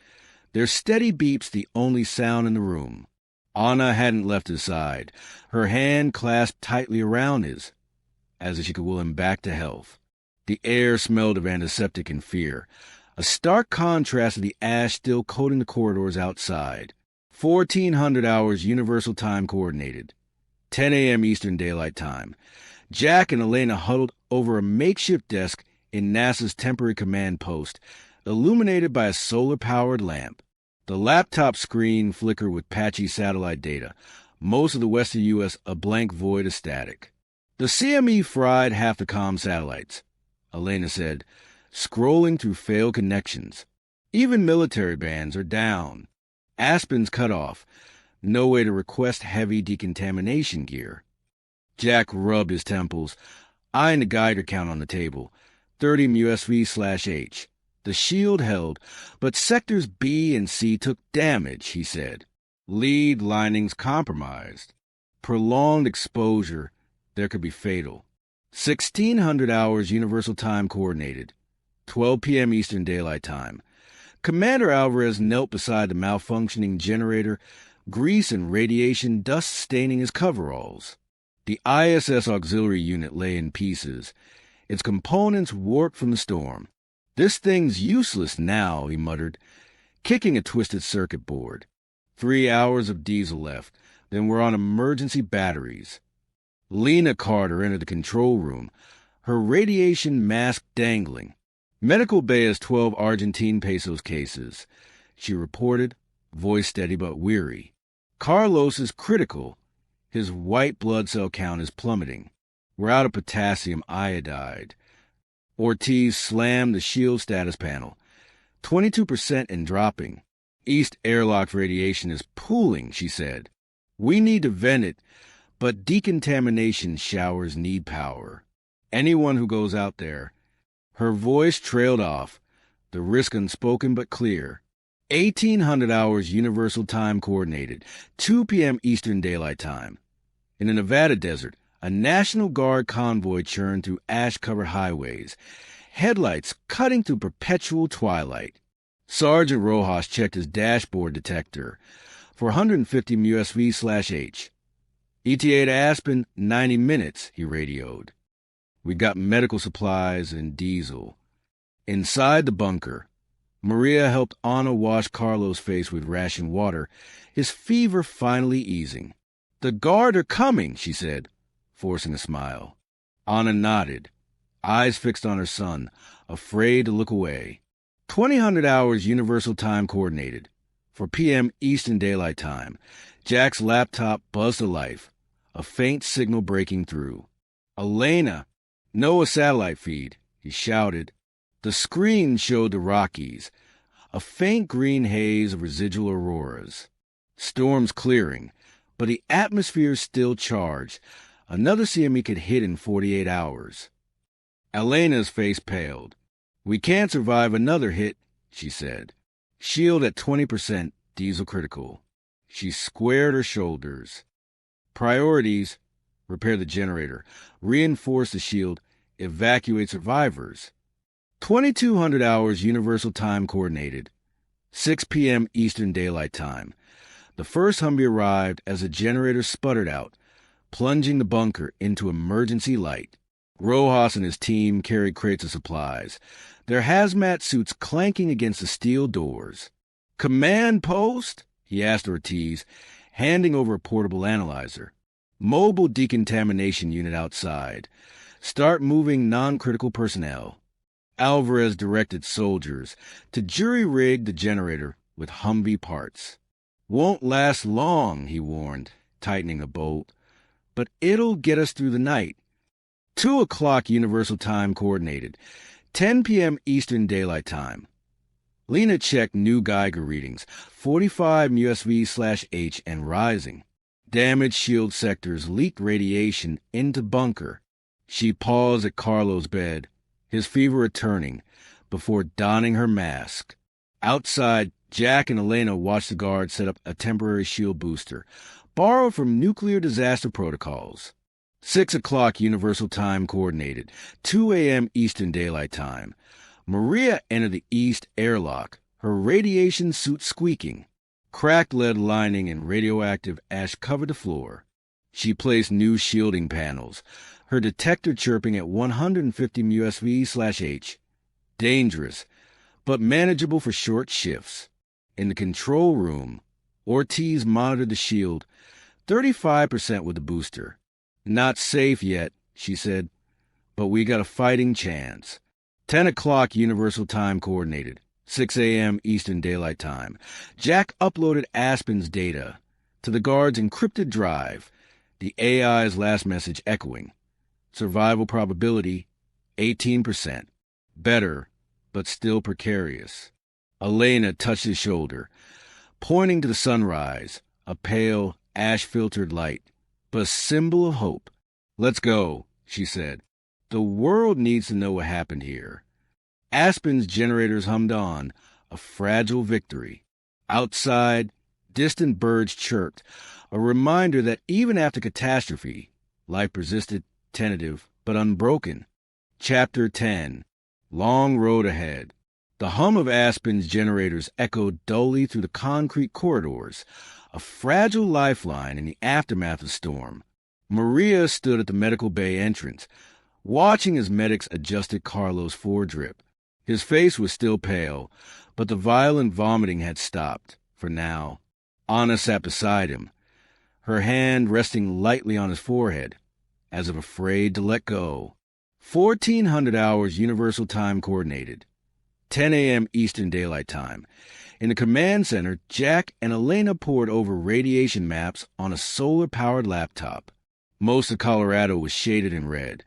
their steady beeps the only sound in the room. Anna hadn't left his side, her hand clasped tightly around his, as if she could will him back to health. The air smelled of antiseptic and fear, a stark contrast to the ash still coating the corridors outside. 1400 hours Universal Time Coordinated, 10 a.m. Eastern Daylight Time. Jack and Elena huddled over a makeshift desk in NASA's temporary command post, illuminated by a solar-powered lamp. The laptop screen flickered with patchy satellite data, most of the western U.S. a blank void of static. The CME fried half the comm satellites, Elena said, scrolling through failed connections. Even military bands are down. Aspen's cut off. No way to request heavy decontamination gear. Jack rubbed his temples, eyeing the Geiger count on the table. 30 MUSV/H. The shield held, but sectors B and C took damage, he said. Lead linings compromised. Prolonged exposure, there could be fatal. 1600 hours Universal Time Coordinated. 12 p.m. Eastern Daylight Time. Commander Alvarez knelt beside the malfunctioning generator, grease and radiation dust staining his coveralls. The ISS auxiliary unit lay in pieces, its components warped from the storm. "This thing's useless now," he muttered, kicking a twisted circuit board. 3 hours of diesel left, then we're on emergency batteries. Lena Carter entered the control room, her radiation mask dangling. "Medical Bay has 12 Argentine pesos cases," she reported, voice steady but weary. "Carlos is critical. His white blood cell count is plummeting. We're out of potassium iodide." Ortiz slammed the shield status panel. 22% and dropping. "East airlock radiation is pooling," she said. "We need to vent it, but decontamination showers need power. Anyone who goes out there..." Her voice trailed off, the risk unspoken but clear. 1800 hours Universal Time Coordinated, 2 p.m. Eastern Daylight Time. In the Nevada desert, a National Guard convoy churned through ash-covered highways, headlights cutting through perpetual twilight. Sergeant Rojas checked his dashboard detector for 150 MUSV/H. "ETA to Aspen, 90 minutes, he radioed. "We got medical supplies and diesel." Inside the bunker, Maria helped Anna wash Carlos' face with ration water, his fever finally easing. "The guard are coming," she said, forcing a smile. Anna nodded, eyes fixed on her son, afraid to look away. 2000 hours Universal Time Coordinated. For p.m. Eastern Daylight Time, Jack's laptop buzzed to life, a faint signal breaking through. "Elena, NOAA satellite feed," he shouted. The screen showed the Rockies, a faint green haze of residual auroras. Storm's clearing, but the atmosphere's still charged. Another CME could hit in 48 hours. Elena's face paled. "We can't survive another hit," she said. "Shield at 20%, diesel critical." She squared her shoulders. "Priorities: repair the generator, reinforce the shield, evacuate survivors." 2200 hours Universal Time Coordinated. 6 p.m. Eastern Daylight Time. The first Humvee arrived as the generator sputtered out, plunging the bunker into emergency light. Rojas and his team carried crates of supplies, their hazmat suits clanking against the steel doors. "Command post?" he asked Ortiz, handing over a portable analyzer. "Mobile decontamination unit outside. Start moving non-critical personnel." Alvarez directed soldiers to jury-rig the generator with Humvee parts. "Won't last long," he warned, tightening a bolt. "But it'll get us through the night." 2 o'clock Universal Time Coordinated. 10 p.m. Eastern Daylight Time. Lena checked new Geiger readings, 45 MUSV/H and rising. Damaged shield sectors leaked radiation into bunker. She paused at Carlo's bed, his fever returning, before donning her mask. Outside, Jack and Elena watched the guard set up a temporary shield booster, borrowed from nuclear disaster protocols. 6 o'clock Universal Time Coordinated, 2 a.m. Eastern Daylight Time. Maria entered the east airlock, her radiation suit squeaking. Cracked lead lining and radioactive ash covered the floor. She placed new shielding panels, her detector chirping at 150 MUSV/H. Dangerous, but manageable for short shifts. In the control room, Ortiz monitored the shield, 35% with the booster. "Not safe yet," she said, "but we got a fighting chance." 10 o'clock Universal Time Coordinated, 6 a.m. Eastern Daylight Time. Jack uploaded Aspen's data to the guard's encrypted drive, the AI's last message echoing. Survival probability, 18%. Better, but still precarious. Elena touched his shoulder, pointing to the sunrise, a pale, ash-filtered light, but a symbol of hope. "Let's go," she said. "The world needs to know what happened here." Aspen's generators hummed on, a fragile victory. Outside, distant birds chirped, a reminder that even after catastrophe, life persisted, tentative, but unbroken. Chapter 10. Long road ahead. The hum of Aspen's generators echoed dully through the concrete corridors, a fragile lifeline in the aftermath of the storm. Maria stood at the medical bay entrance, watching as medics adjusted Carlos' foredrip. His face was still pale, but the violent vomiting had stopped, for now. Anna sat beside him, her hand resting lightly on his forehead, as if afraid to let go. 1400 hours Universal Time Coordinated. 10 a.m. Eastern Daylight Time. In the command center, Jack and Elena pored over radiation maps on a solar-powered laptop. Most of Colorado was shaded in red.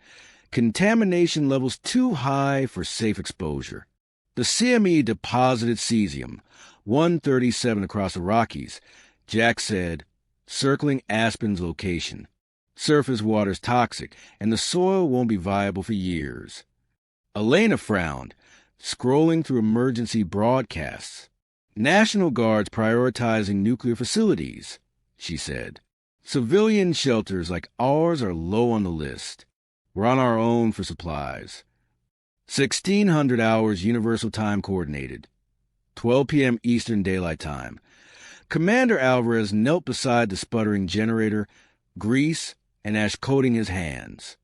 Contamination levels too high for safe exposure. The CME deposited cesium, 137 across the Rockies, Jack said, circling Aspen's location. Surface water's toxic, and the soil won't be viable for years. Elena frowned, scrolling through emergency broadcasts. National Guards prioritizing nuclear facilities, she said. Civilian shelters like ours are low on the list. We're on our own for supplies. 1600 hours Universal Time Coordinated. 12 p.m. Eastern Daylight Time. Commander Alvarez knelt beside the sputtering generator, grease and ash coating his hands.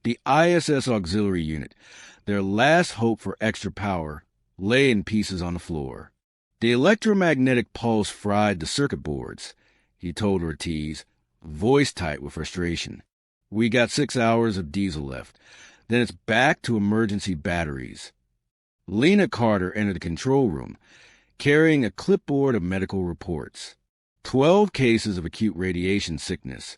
The ISS Auxiliary Unit, their last hope for extra power, lay in pieces on the floor. The electromagnetic pulse fried the circuit boards, he told Ortiz, voice tight with frustration. We got 6 hours of diesel left. Then it's back to emergency batteries. Lena Carter entered the control room, carrying a clipboard of medical reports. 12 cases of acute radiation sickness,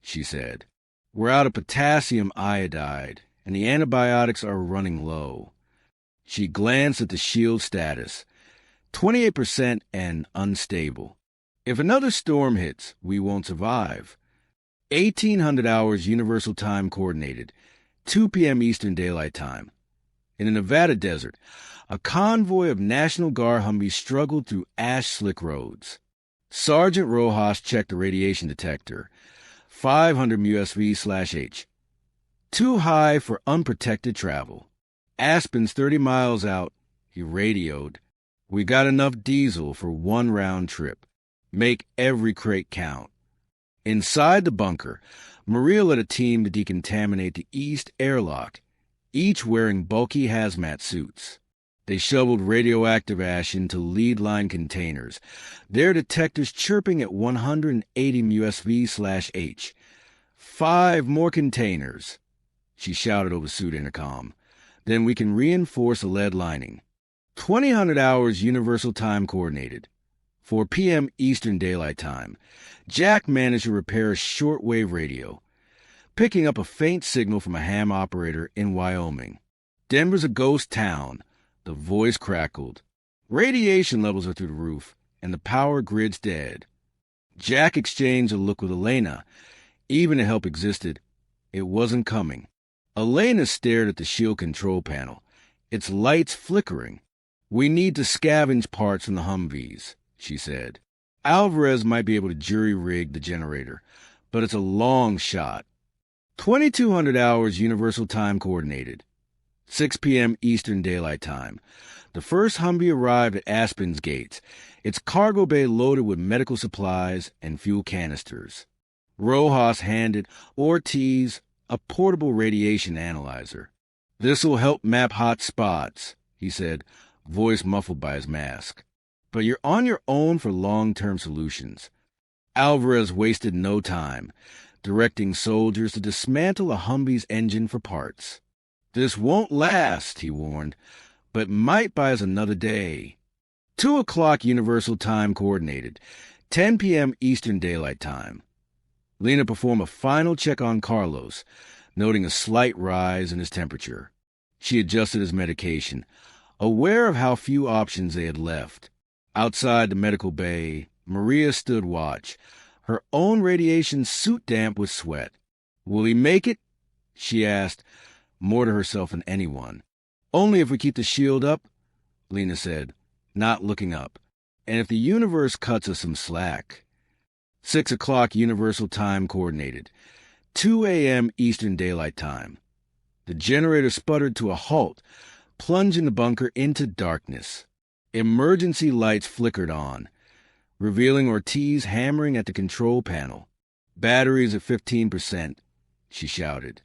she said. We're out of potassium iodide, and the antibiotics are running low. She glanced at the shield status. 28% and unstable. If another storm hits, we won't survive. 1800 hours Universal Time Coordinated. 2 p.m. Eastern Daylight Time. In the Nevada desert, a convoy of National Guard Humvees struggled through ash-slick roads. Sergeant Rojas checked the radiation detector. 500 MUSV/H. Too high for unprotected travel. Aspen's 30 miles out, he radioed. We got enough diesel for one round trip. Make every crate count. Inside the bunker, Maria led a team to decontaminate the east airlock, each wearing bulky hazmat suits. They shoveled radioactive ash into lead-line containers, their detectors chirping at 180 MUSV/H. 5 more containers, she shouted over suit intercom. Then we can reinforce the lead lining. 2000 hours Universal Time Coordinated. 4 p.m. Eastern Daylight Time. Jack managed to repair a shortwave radio, picking up a faint signal from a ham operator in Wyoming. Denver's a ghost town, the voice crackled. Radiation levels are through the roof, and the power grid's dead. Jack exchanged a look with Elena. Even if help existed, it wasn't coming. Elena stared at the shield control panel, its lights flickering. We need to scavenge parts from the Humvees, she said. Alvarez might be able to jury-rig the generator, but it's a long shot. 2200 hours Universal Time Coordinated. 6 p.m. Eastern Daylight Time. The first Humvee arrived at Aspen's gates, its cargo bay loaded with medical supplies and fuel canisters. Rojas handed Ortiz a portable radiation analyzer. This'll help map hot spots, he said, voice muffled by his mask. But you're on your own for long-term solutions. Alvarez wasted no time, directing soldiers to dismantle a Humvee's engine for parts. This won't last, he warned, but might buy us another day. 2 o'clock Universal Time Coordinated, 10 p.m. Eastern Daylight Time. Lena performed a final check on Carlos, noting a slight rise in his temperature. She adjusted his medication, aware of how few options they had left. Outside the medical bay, Maria stood watch, her own radiation suit damp with sweat. "Will he make it?" she asked, more to herself than anyone. "Only if we keep the shield up," Lena said, not looking up, "and if the universe cuts us some slack." 6 o'clock Universal Time Coordinated, 2 a.m. Eastern Daylight Time. The generator sputtered to a halt, plunging the bunker into darkness. Emergency lights flickered on, revealing Ortiz hammering at the control panel. "Batteries at 15%, she shouted.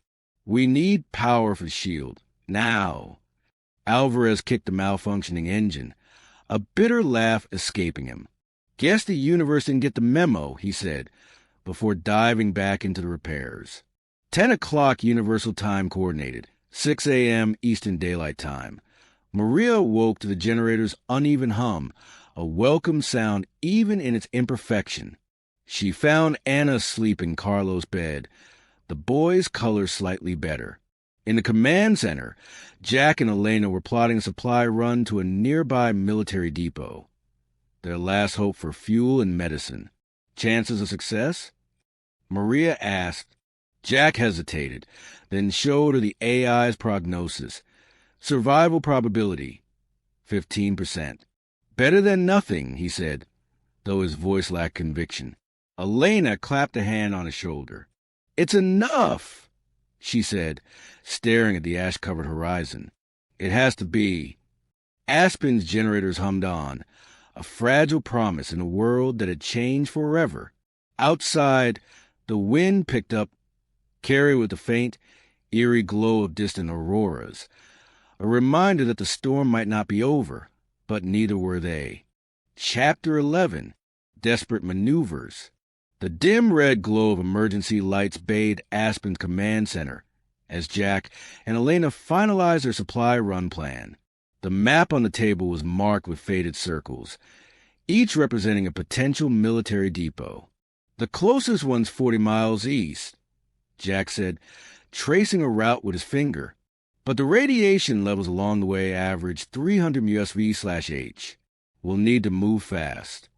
"We need power for the shield, now." Alvarez kicked the malfunctioning engine, a bitter laugh escaping him. "Guess the universe didn't get the memo," he said, before diving back into the repairs. 10 o'clock Universal Time Coordinated, 6 a.m. Eastern Daylight Time. Maria woke to the generator's uneven hum, a welcome sound even in its imperfection. She found Anna asleep in Carlos' bed, the boy's color slightly better. In the command center, Jack and Elena were plotting a supply run to a nearby military depot. Their last hope for fuel and medicine. Chances of success? Maria asked. Jack hesitated, then showed her the AI's prognosis. Survival probability, 15%. "Better than nothing," he said, though his voice lacked conviction. Elena clapped a hand on his shoulder. "It's enough," she said, staring at the ash-covered horizon. "It has to be." Aspen's generators hummed on, a fragile promise in a world that had changed forever. Outside, the wind picked up, carried with the faint, eerie glow of distant auroras, a reminder that the storm might not be over, but neither were they. Chapter 11, Desperate Maneuvers. The dim red glow of emergency lights bathed Aspen's command center as Jack and Elena finalized their supply run plan. The map on the table was marked with faded circles, each representing a potential military depot. "The closest one's 40 miles east," Jack said, tracing a route with his finger. "But the radiation levels along the way average 300 MUSV/H. We'll need to move fast."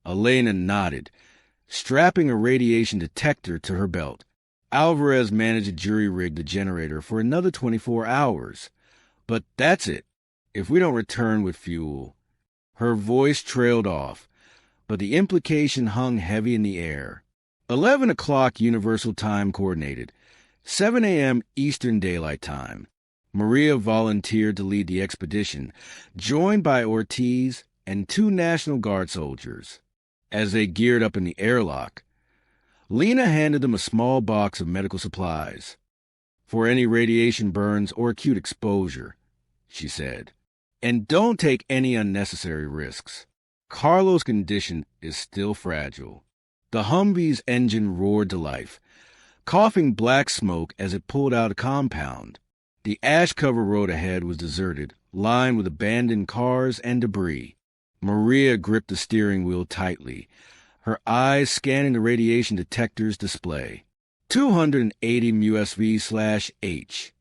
Elena nodded, strapping a radiation detector to her belt. Alvarez managed to jury-rig the generator for another 24 hours. "But that's it, if we don't return with fuel." Her voice trailed off, but the implication hung heavy in the air. 11 o'clock Universal Time Coordinated, 7 a.m. Eastern Daylight Time. Maria volunteered to lead the expedition, joined by Ortiz and 2 National Guard soldiers. As they geared up in the airlock, Lena handed them a small box of medical supplies. "For any radiation burns or acute exposure," she said. "And don't take any unnecessary risks. Carlos' condition is still fragile." The Humvee's engine roared to life, coughing black smoke as it pulled out a compound. The ash-covered road ahead was deserted, lined with abandoned cars and debris. Maria gripped the steering wheel tightly, her eyes scanning the radiation detector's display. 280 MUSV/H.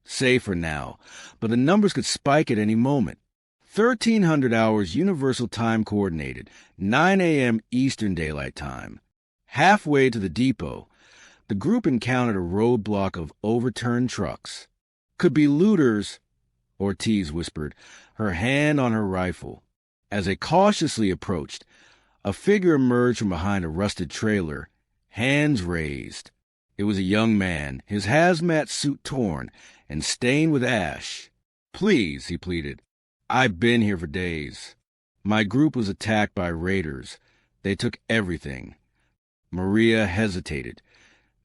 Safe for now, but the numbers could spike at any moment. 1300 hours Universal Time Coordinated, 9 a.m. Eastern Daylight Time. Halfway to the depot, the group encountered a roadblock of overturned trucks. "Could be looters," Ortiz whispered, her hand on her rifle. As they cautiously approached, a figure emerged from behind a rusted trailer, hands raised. It was a young man, his hazmat suit torn and stained with ash. "Please," he pleaded. "I've been here for days. My group was attacked by raiders. They took everything." Maria hesitated,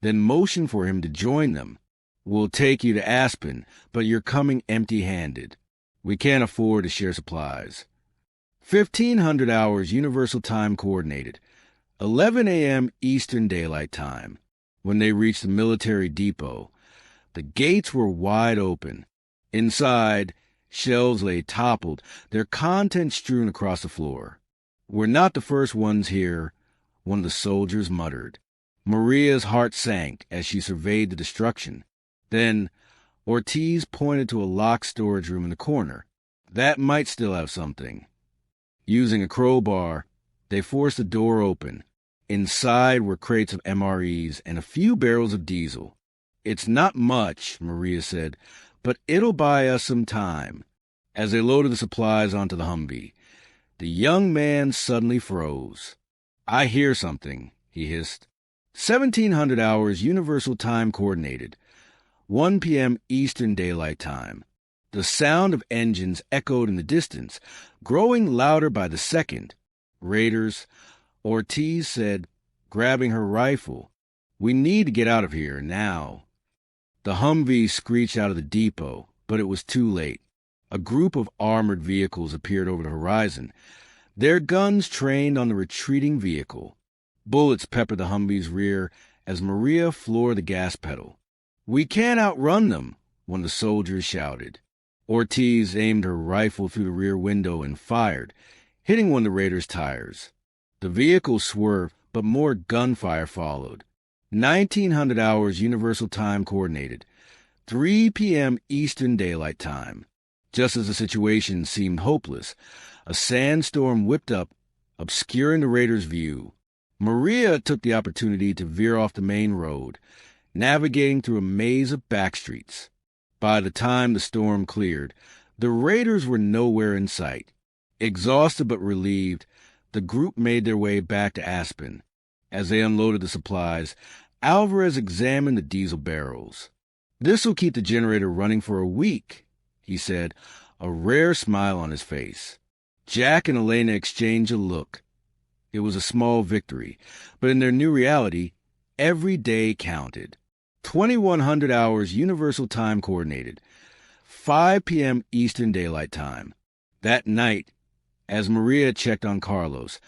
then motioned for him to join them. "We'll take you to Aspen, but you're coming empty-handed. We can't afford to share supplies." 1500 hours Universal Time Coordinated, 11 a.m. Eastern Daylight Time. When they reached the military depot, the gates were wide open. Inside, Shelves lay toppled, their contents strewn across the floor. "We're not the first ones here," one of the soldiers muttered. Maria's heart sank as she surveyed the destruction. Then Ortiz pointed to a locked storage room in the corner. That might still have something. Using a crowbar, they forced the door open. Inside were crates of MREs and a few barrels of diesel. "It's not much," Maria said, "but it'll buy us some time." As they loaded the supplies onto the Humvee, the young man suddenly froze. "I hear something," he hissed. 1700 hours Universal Time Coordinated, 1 p.m. Eastern Daylight Time. The sound of engines echoed in the distance, growing louder by the second. "Raiders," Ortiz said, grabbing her rifle. "We need to get out of here, now." The Humvee screeched out of the depot, but it was too late. A group of armored vehicles appeared over the horizon, their guns trained on the retreating vehicle. Bullets peppered the Humvee's rear as Maria floored the gas pedal. "We can't outrun them," one of the soldiers shouted. Ortiz aimed her rifle through the rear window and fired, hitting one of the Raiders' tires. The vehicle swerved, but more gunfire followed. 1900 hours Universal Time Coordinated, 3 p.m. Eastern Daylight Time. Just as the situation seemed hopeless, a sandstorm whipped up, obscuring the Raiders' view. Maria took the opportunity to veer off the main road, navigating through a maze of backstreets. By the time the storm cleared, the Raiders were nowhere in sight. Exhausted but relieved, the group made their way back to Aspen. As they unloaded the supplies, Alvarez examined the diesel barrels. "This'll keep the generator running for a week," he said, a rare smile on his face. Jack and Elena exchanged a look. It was a small victory, but in their new reality, every day counted. 2100 hours Universal Time Coordinated, 5 p.m. Eastern Daylight Time. That night, as Maria checked on Carlos,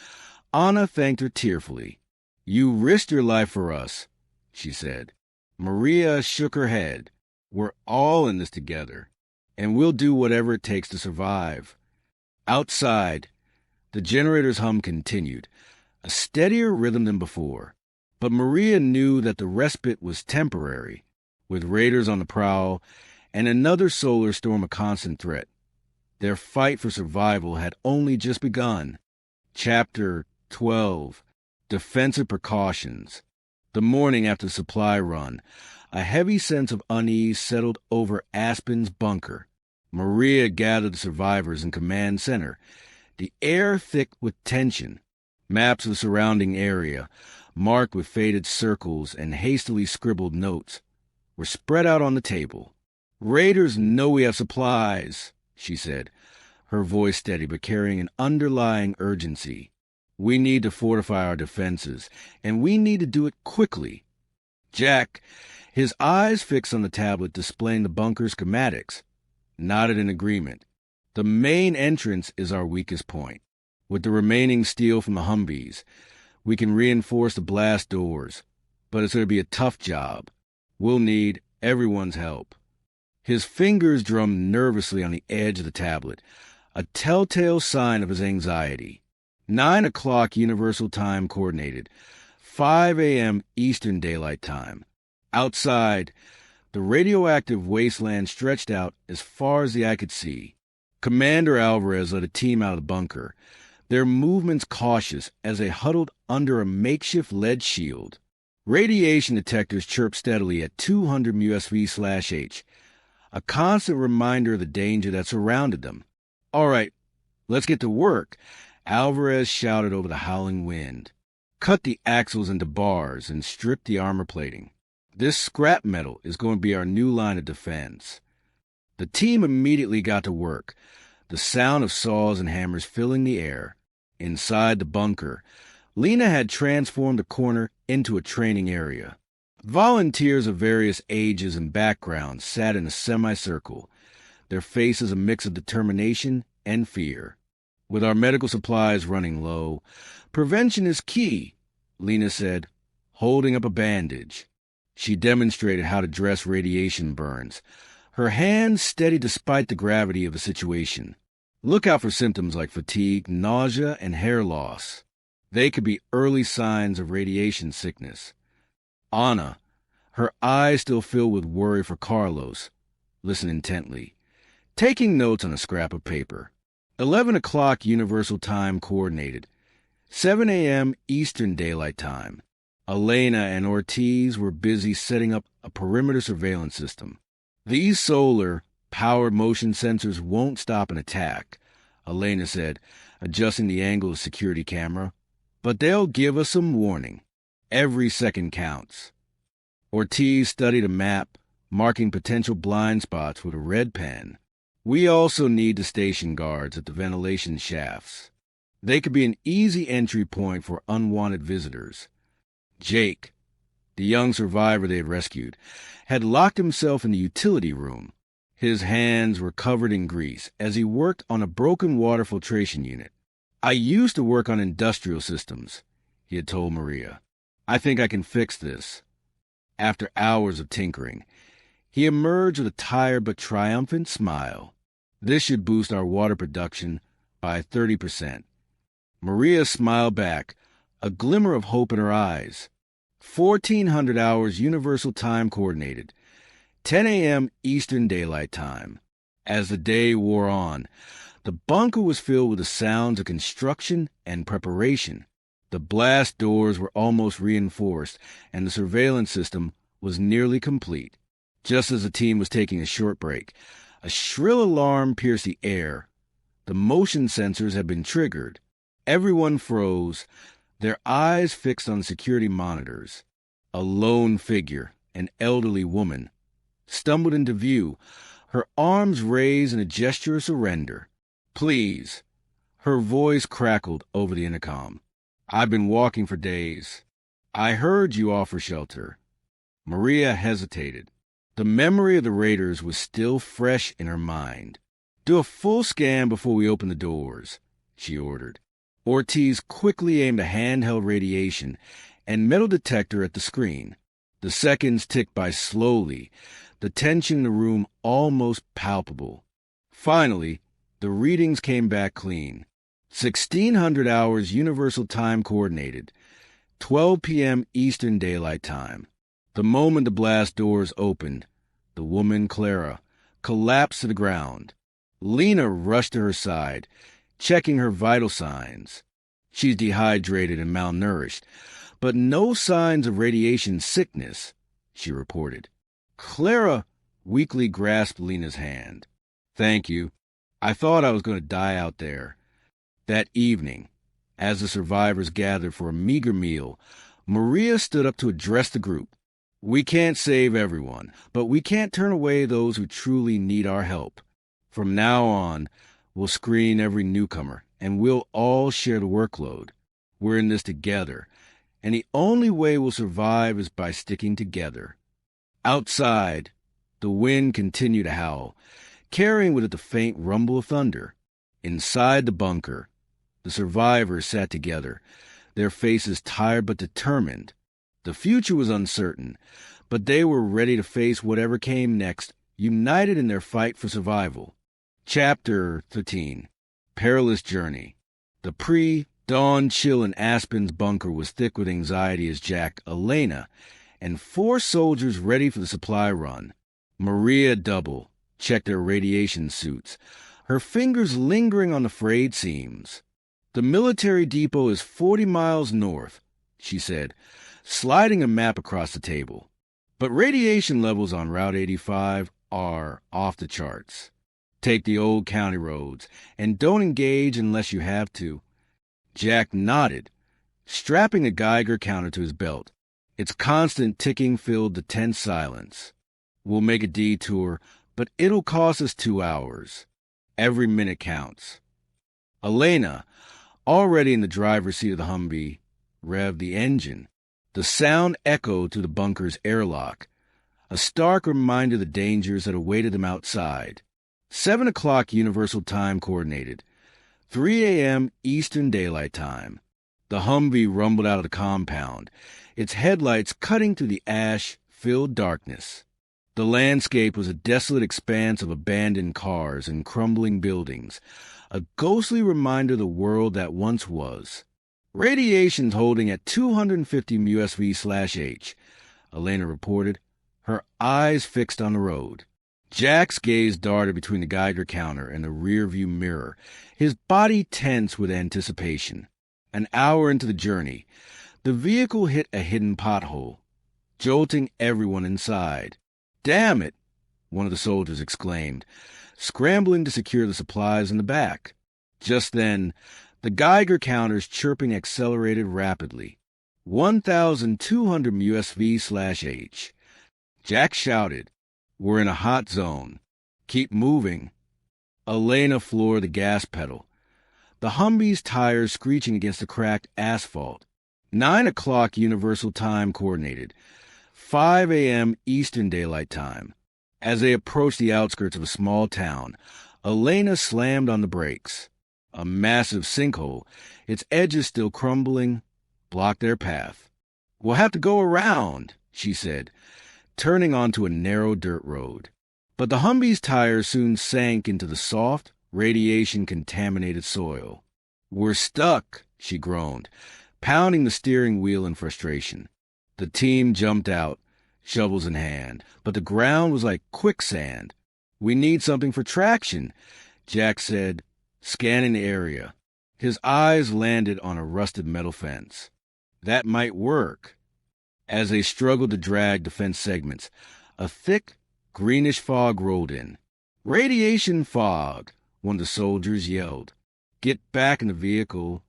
Ana thanked her tearfully. "You risked your life for us," she said. Maria shook her head. "We're all in this together, and we'll do whatever it takes to survive." Outside, the generator's hum continued, a steadier rhythm than before. But Maria knew that the respite was temporary, with Raiders on the prowl and another solar storm a constant threat. Their fight for survival had only just begun. Chapter 12, Defensive Precautions. The morning after the supply run, a heavy sense of unease settled over Aspen's bunker. Maria gathered the survivors in command center, the air thick with tension. Maps of the surrounding area, marked with faded circles and hastily scribbled notes, were spread out on the table. "Raiders know we have supplies," she said, her voice steady but carrying an underlying urgency. "We need to fortify our defenses, and we need to do it quickly." Jack, his eyes fixed on the tablet displaying the bunker schematics, nodded in agreement. "The main entrance is our weakest point. With the remaining steel from the Humvees, we can reinforce the blast doors, but it's going to be a tough job. We'll need everyone's help." His fingers drummed nervously on the edge of the tablet, a telltale sign of his anxiety. 9 o'clock Universal Time Coordinated, 5 a.m. Eastern Daylight Time. Outside, the radioactive wasteland stretched out as far as the eye could see. Commander Alvarez led a team out of the bunker, their movements cautious as they huddled under a makeshift lead shield. Radiation detectors chirped steadily at 200 MUSV/H, a constant reminder of the danger that surrounded them. "All right, let's get to work," Alvarez shouted over the howling wind. "Cut the axles into bars and strip the armor plating. This scrap metal is going to be our new line of defense." The team immediately got to work, the sound of saws and hammers filling the air. Inside the bunker, Lena had transformed the corner into a training area. Volunteers of various ages and backgrounds sat in a semicircle, their faces a mix of determination and fear. "With our medical supplies running low, prevention is key," Lena said, holding up a bandage. She demonstrated how to dress radiation burns, her hands steady despite the gravity of the situation. Look out for symptoms like fatigue, nausea, and hair loss. They could be early signs of radiation sickness. Anna, her eyes still filled with worry for Carlos, listened intently, taking notes on a scrap of paper. 11 o'clock Universal Time coordinated. 7 a.m. Eastern Daylight Time. Elena and Ortiz were busy setting up a perimeter surveillance system. These solar-powered motion sensors won't stop an attack, Elena said, adjusting the angle of the security camera. But they'll give us some warning. Every second counts. Ortiz studied a map, marking potential blind spots with a red pen. We also need the station guards at the ventilation shafts. They could be an easy entry point for unwanted visitors. Jake, the young survivor they had rescued, had locked himself in the utility room. His hands were covered in grease as he worked on a broken water filtration unit. I used to work on industrial systems, he had told Maria. I think I can fix this. After hours of tinkering, he emerged with a tired but triumphant smile. This should boost our water production by 30%. Maria smiled back, a glimmer of hope in her eyes. 1400 hours Universal Time coordinated. 10 a.m. Eastern Daylight Time. As the day wore on, the bunker was filled with the sounds of construction and preparation. The blast doors were almost reinforced, and the surveillance system was nearly complete. Just as the team was taking a short break, a shrill alarm pierced the air. The motion sensors had been triggered. Everyone froze, their eyes fixed on security monitors. A lone figure, an elderly woman, stumbled into view, her arms raised in a gesture of surrender. Please. Her voice crackled over the intercom. I've been walking for days. I heard you offer shelter. Maria hesitated. The memory of the raiders was still fresh in her mind. Do a full scan before we open the doors, she ordered. Ortiz quickly aimed a handheld radiation and metal detector at the screen. The seconds ticked by slowly, the tension in the room almost palpable. Finally, the readings came back clean. 1600 hours Universal Time coordinated. 12 p.m. Eastern Daylight Time. The moment the blast doors opened, the woman, Clara, collapsed to the ground. Lena rushed to her side, checking her vital signs. She's dehydrated and malnourished, but no signs of radiation sickness, she reported. Clara weakly grasped Lena's hand. Thank you. I thought I was going to die out there. That evening, as the survivors gathered for a meager meal, Maria stood up to address the group. We can't save everyone, but we can't turn away those who truly need our help. From now on, we'll screen every newcomer, and we'll all share the workload. We're in this together, and the only way we'll survive is by sticking together. Outside, the wind continued to howl, carrying with it the faint rumble of thunder. Inside the bunker, the survivors sat together, their faces tired but determined. The future was uncertain, but they were ready to face whatever came next, united in their fight for survival. Chapter 13. Perilous Journey. The pre-dawn chill in Aspen's bunker was thick with anxiety as Jack, Elena, and 4 soldiers ready for the supply run. Maria Double checked their radiation suits, her fingers lingering on the frayed seams. The military depot is 40 miles north, she said, sliding a map across the table. But radiation levels on Route 85 are off the charts. Take the old county roads, and don't engage unless you have to. Jack nodded, strapping a Geiger counter to his belt. Its constant ticking filled the tense silence. We'll make a detour, but it'll cost us 2 hours. Every minute counts. Elena, already in the driver's seat of the Humvee, revved the engine. The sound echoed through the bunker's airlock, a stark reminder of the dangers that awaited them outside. 7 o'clock Universal Time coordinated. 3 a.m. Eastern Daylight Time. The Humvee rumbled out of the compound, its headlights cutting through the ash-filled darkness. The landscape was a desolate expanse of abandoned cars and crumbling buildings, a ghostly reminder of the world that once was. Radiation's holding at 250 MUSV/H, Elena reported, her eyes fixed on the road. Jack's gaze darted between the Geiger counter and the rearview mirror, his body tense with anticipation. An hour into the journey, the vehicle hit a hidden pothole, jolting everyone inside. "Damn it!" one of the soldiers exclaimed, scrambling to secure the supplies in the back. Just then, the Geiger counter's chirping accelerated rapidly. 1,200 MUSV/H. Jack shouted, "We're in a hot zone. Keep moving." Elena floored the gas pedal, the Humvee's tires screeching against the cracked asphalt. 9 o'clock Universal Time Coordinated, 5 a.m. Eastern Daylight Time. As they approached the outskirts of a small town, Elena slammed on the brakes. A massive sinkhole, its edges still crumbling, blocked their path. "We'll have to go around," she said, turning onto a narrow dirt road. But the Humvee's tires soon sank into the soft, radiation-contaminated soil. "We're stuck," she groaned, pounding the steering wheel in frustration. The team jumped out, shovels in hand, but the ground was like quicksand. "We need something for traction," Jack said, scanning the area. His eyes landed on a rusted metal fence. That might work. As they struggled to drag the fence segments, a thick, greenish fog rolled in. "Radiation fog," one of the soldiers yelled. "Get back in the vehicle."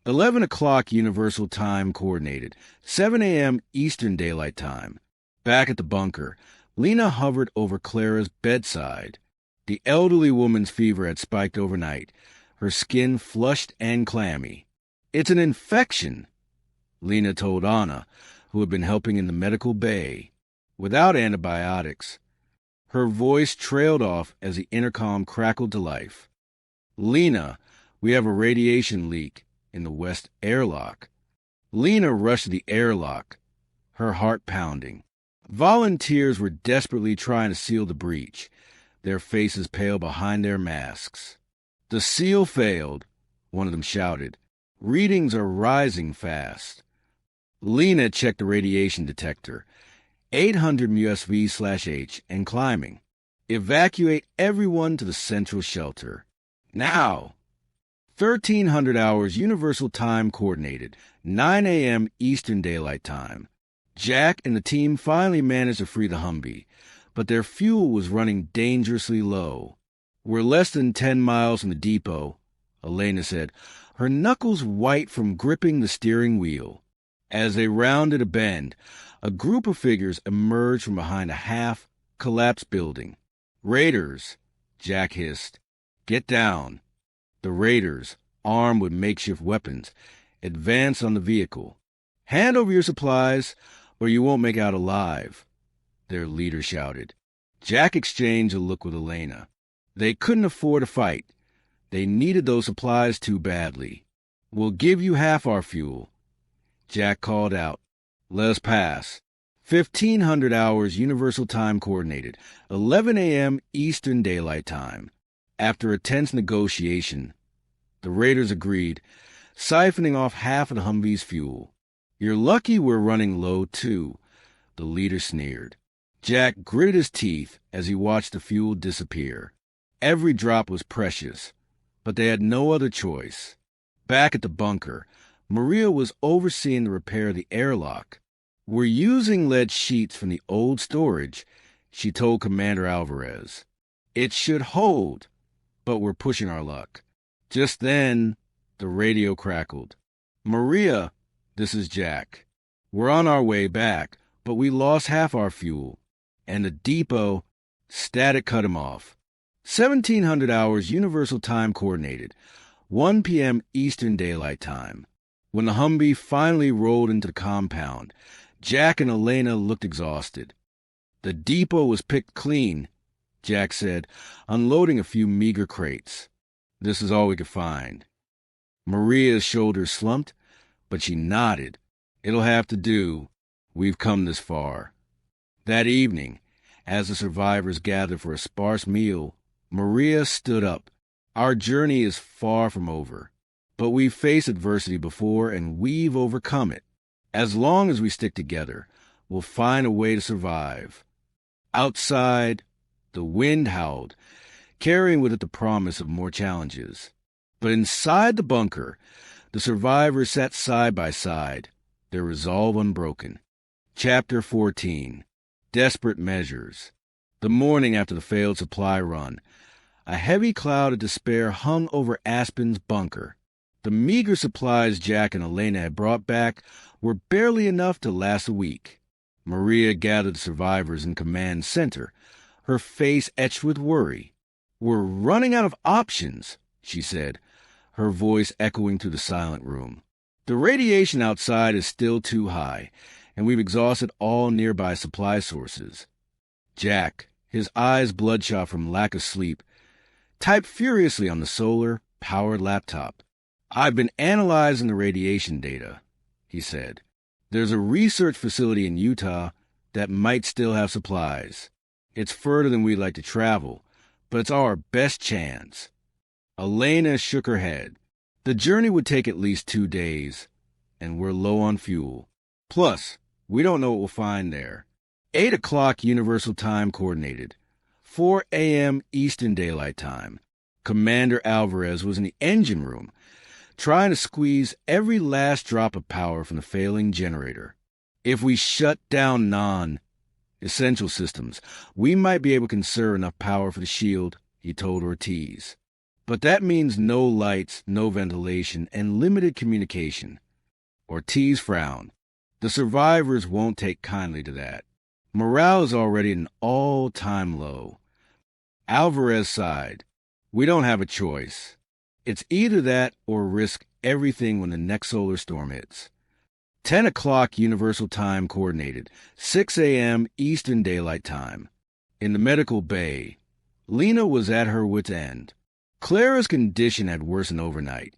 11 o'clock Universal Time Coordinated, 7 a.m. Eastern Daylight Time. Back at the bunker, Lena hovered over Clara's bedside. The elderly woman's fever had spiked overnight, her skin flushed and clammy. "It's an infection," Lena told Anna, who had been helping in the medical bay. "Without antibiotics." Her voice trailed off as the intercom crackled to life. "Lena, we have a radiation leak in the west airlock." Lena rushed to the airlock, her heart pounding. Volunteers were desperately trying to seal the breach, their faces pale behind their masks. "The seal failed," one of them shouted. "Readings are rising fast." Lena checked the radiation detector, 800 MUSV/H, and climbing. "Evacuate everyone to the central shelter. Now!" 1300 hours Universal Time Coordinated, 9 a.m. Eastern Daylight Time. Jack and the team finally managed to free the Humvee, but their fuel was running dangerously low. "We're less than 10 miles from the depot," Elena said, her knuckles white from gripping the steering wheel. As they rounded a bend, a group of figures emerged from behind a half-collapsed building. "Raiders," Jack hissed. "Get down." The raiders, armed with makeshift weapons, advanced on the vehicle. "Hand over your supplies, or you won't make out alive," their leader shouted. Jack exchanged a look with Elena. They couldn't afford to fight. They needed those supplies too badly. "We'll give you half our fuel," Jack called out. "Let us pass." 1500 hours Universal Time Coordinated, 11 a.m. Eastern Daylight Time. After a tense negotiation, the raiders agreed, siphoning off half of the Humvee's fuel. "You're lucky we're running low, too," the leader sneered. Jack gritted his teeth as he watched the fuel disappear. Every drop was precious, but they had no other choice. Back at the bunker, Maria was overseeing the repair of the airlock. "We're using lead sheets from the old storage," she told Commander Alvarez. "It should hold, but we're pushing our luck." Just then, the radio crackled. "Maria, this is Jack. We're on our way back, but we lost half our fuel." And the depot, static cut him off. 1700 hours Universal Time Coordinated, 1 p.m. Eastern Daylight Time. When the Humvee finally rolled into the compound, Jack and Elena looked exhausted. "The depot was picked clean," Jack said, unloading a few meager crates. "This is all we could find." Maria's shoulders slumped, but she nodded. "It'll have to do. We've come this far." That evening, As the survivors gathered for a sparse meal, Maria stood up. Our journey is far from over, but we've faced adversity before and we've overcome it. As long as we stick together, we'll find a way to survive. Outside, the wind howled, carrying with it the promise of more challenges. But inside the bunker, the survivors sat side by side, their resolve unbroken. Chapter 14. Desperate Measures. The morning after the failed supply run, a heavy cloud of despair hung over Aspen's bunker. The meager supplies Jack and Elena had brought back were barely enough to last a week. Maria gathered the survivors in command center, her face etched with worry. "We're running out of options," she said, her voice echoing through the silent room. "The radiation outside is still too high, and we've exhausted all nearby supply sources." Jack, his eyes bloodshot from lack of sleep, typed furiously on the solar-powered laptop. "I've been analyzing the radiation data," he said. "There's a research facility in Utah that might still have supplies. It's further than we'd like to travel, but it's our best chance." Elena shook her head. "The journey would take at least 2 days, and we're low on fuel. Plus, we don't know what we'll find there." 8 o'clock Universal Time Coordinated. 4 a.m. Eastern Daylight Time. Commander Alvarez was in the engine room, trying to squeeze every last drop of power from the failing generator. "If we shut down non-essential systems, we might be able to conserve enough power for the shield," he told Ortiz. "But that means no lights, no ventilation, and limited communication." Ortiz frowned. "The survivors won't take kindly to that. Morale is already at an all-time low." Alvarez sighed. "We don't have a choice. It's either that or risk everything when the next solar storm hits." 10 o'clock Universal Time Coordinated. 6 a.m. Eastern Daylight Time. In the medical bay, Lena was at her wit's end. Clara's condition had worsened overnight,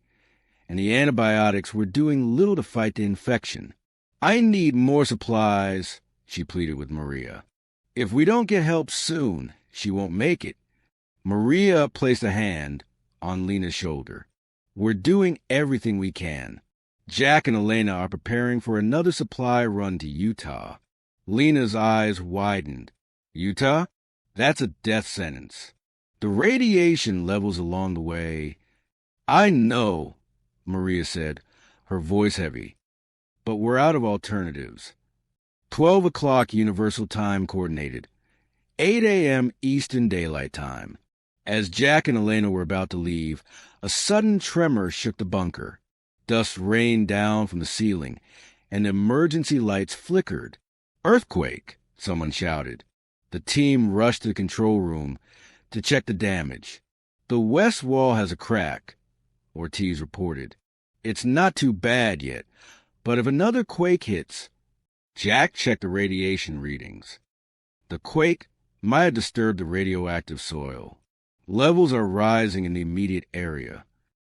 and the antibiotics were doing little to fight the infection. "I need more supplies," she pleaded with Maria. "If we don't get help soon, she won't make it." Maria placed a hand on Lena's shoulder. "We're doing everything we can. Jack and Elena are preparing for another supply run to Utah." Lena's eyes widened. "Utah? That's a death sentence. The radiation levels along the way—" "I know," Maria said, her voice heavy, "but we're out of alternatives." 12 o'clock Universal Time Coordinated. 8 a.m. Eastern Daylight Time. As Jack and Elena were about to leave, a sudden tremor shook the bunker. Dust rained down from the ceiling, and the emergency lights flickered. "Earthquake!" someone shouted. The team rushed to the control room to check the damage. "The west wall has a crack," Ortiz reported. "It's not too bad yet, but if another quake hits—" Jack checked the radiation readings. The quake might have disturbed the radioactive soil. Levels are rising in the immediate area.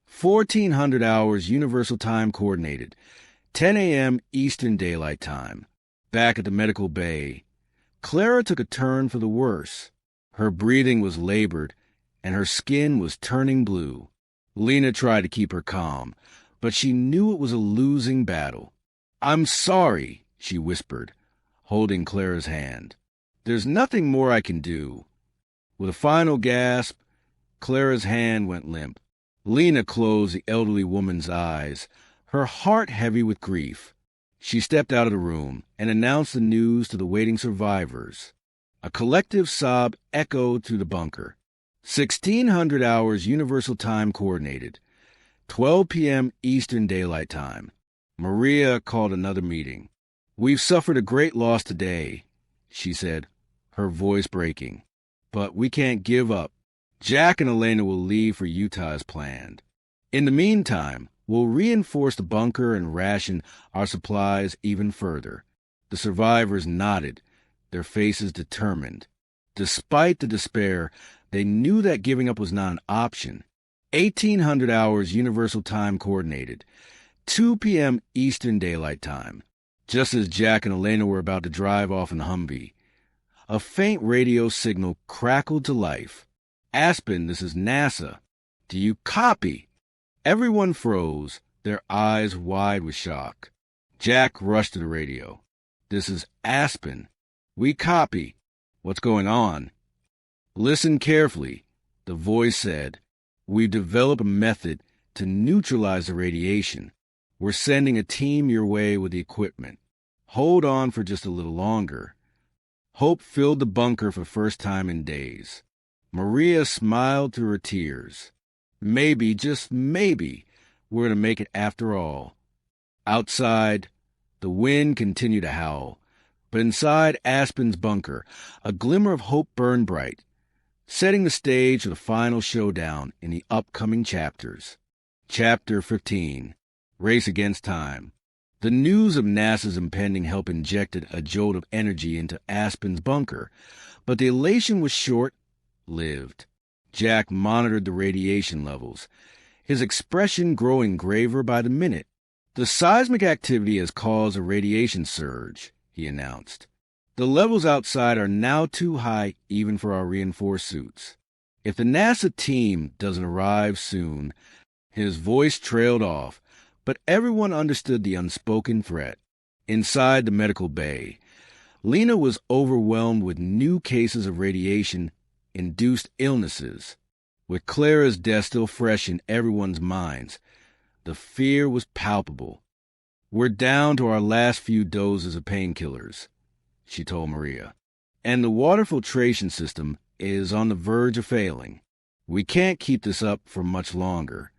1400 hours Universal Time Coordinated. 10 a.m. Eastern Daylight Time. Back at the medical bay, Clara took a turn for the worse. Her breathing was labored, and her skin was turning blue. Lena tried to keep her calm, but she knew it was a losing battle. "I'm sorry," she whispered, holding Clara's hand. "There's nothing more I can do." With a final gasp, Clara's hand went limp. Lena closed the elderly woman's eyes, her heart heavy with grief. She stepped out of the room and announced the news to the waiting survivors. A collective sob echoed through the bunker. 1600 hours Universal Time Coordinated. 12 p.m. Eastern Daylight Time. Maria called another meeting. "We've suffered a great loss today," she said, her voice breaking. "But we can't give up. Jack and Elena will leave for Utah as planned. In the meantime, we'll reinforce the bunker and ration our supplies even further." The survivors nodded, their faces determined. Despite the despair, they knew that giving up was not an option. 1800 hours Universal Time Coordinated. 2 p.m. Eastern Daylight Time. Just as Jack and Elena were about to drive off in the Humvee, A faint radio signal crackled to life. "Aspen, this is NASA. Do you copy?" Everyone froze, their eyes wide with shock. Jack rushed to the radio. "This is Aspen. We copy. What's going on?" "Listen carefully," the voice said. "We've developed a method to neutralize the radiation. We're sending a team your way with the equipment. Hold on for just a little longer." Hope filled the bunker for the first time in days. Maria smiled through her tears. Maybe, just maybe, we're going to make it after all. Outside, the wind continued to howl, but inside Aspen's bunker, a glimmer of hope burned bright, setting the stage for the final showdown in the upcoming chapters. Chapter 15, Race Against Time. The news of NASA's impending help injected a jolt of energy into Aspen's bunker, but the elation was short-lived. Jack monitored the radiation levels, his expression growing graver by the minute. "The seismic activity has caused a radiation surge," he announced. "The levels outside are now too high even for our reinforced suits. If the NASA team doesn't arrive soon..." His voice trailed off, but everyone understood the unspoken threat. Inside the medical bay, Lena was overwhelmed with new cases of radiation-induced illnesses. With Clara's death still fresh in everyone's minds, the fear was palpable. "We're down to our last few doses of painkillers," she told Maria, "and the water filtration system is on the verge of failing. We can't keep this up for much longer."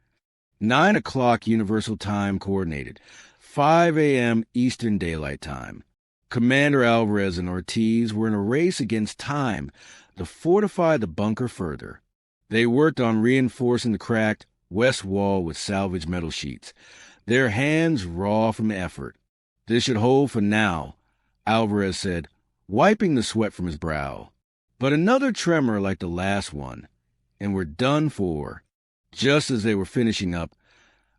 9 o'clock Universal Time Coordinated, 5 a.m. Eastern Daylight Time. Commander Alvarez and Ortiz were in a race against time to fortify the bunker further. They worked on reinforcing the cracked west wall with salvaged metal sheets, their hands raw from effort. "This should hold for now," Alvarez said, wiping the sweat from his brow. But another tremor like the last one, and we're done for. Just as they were finishing up,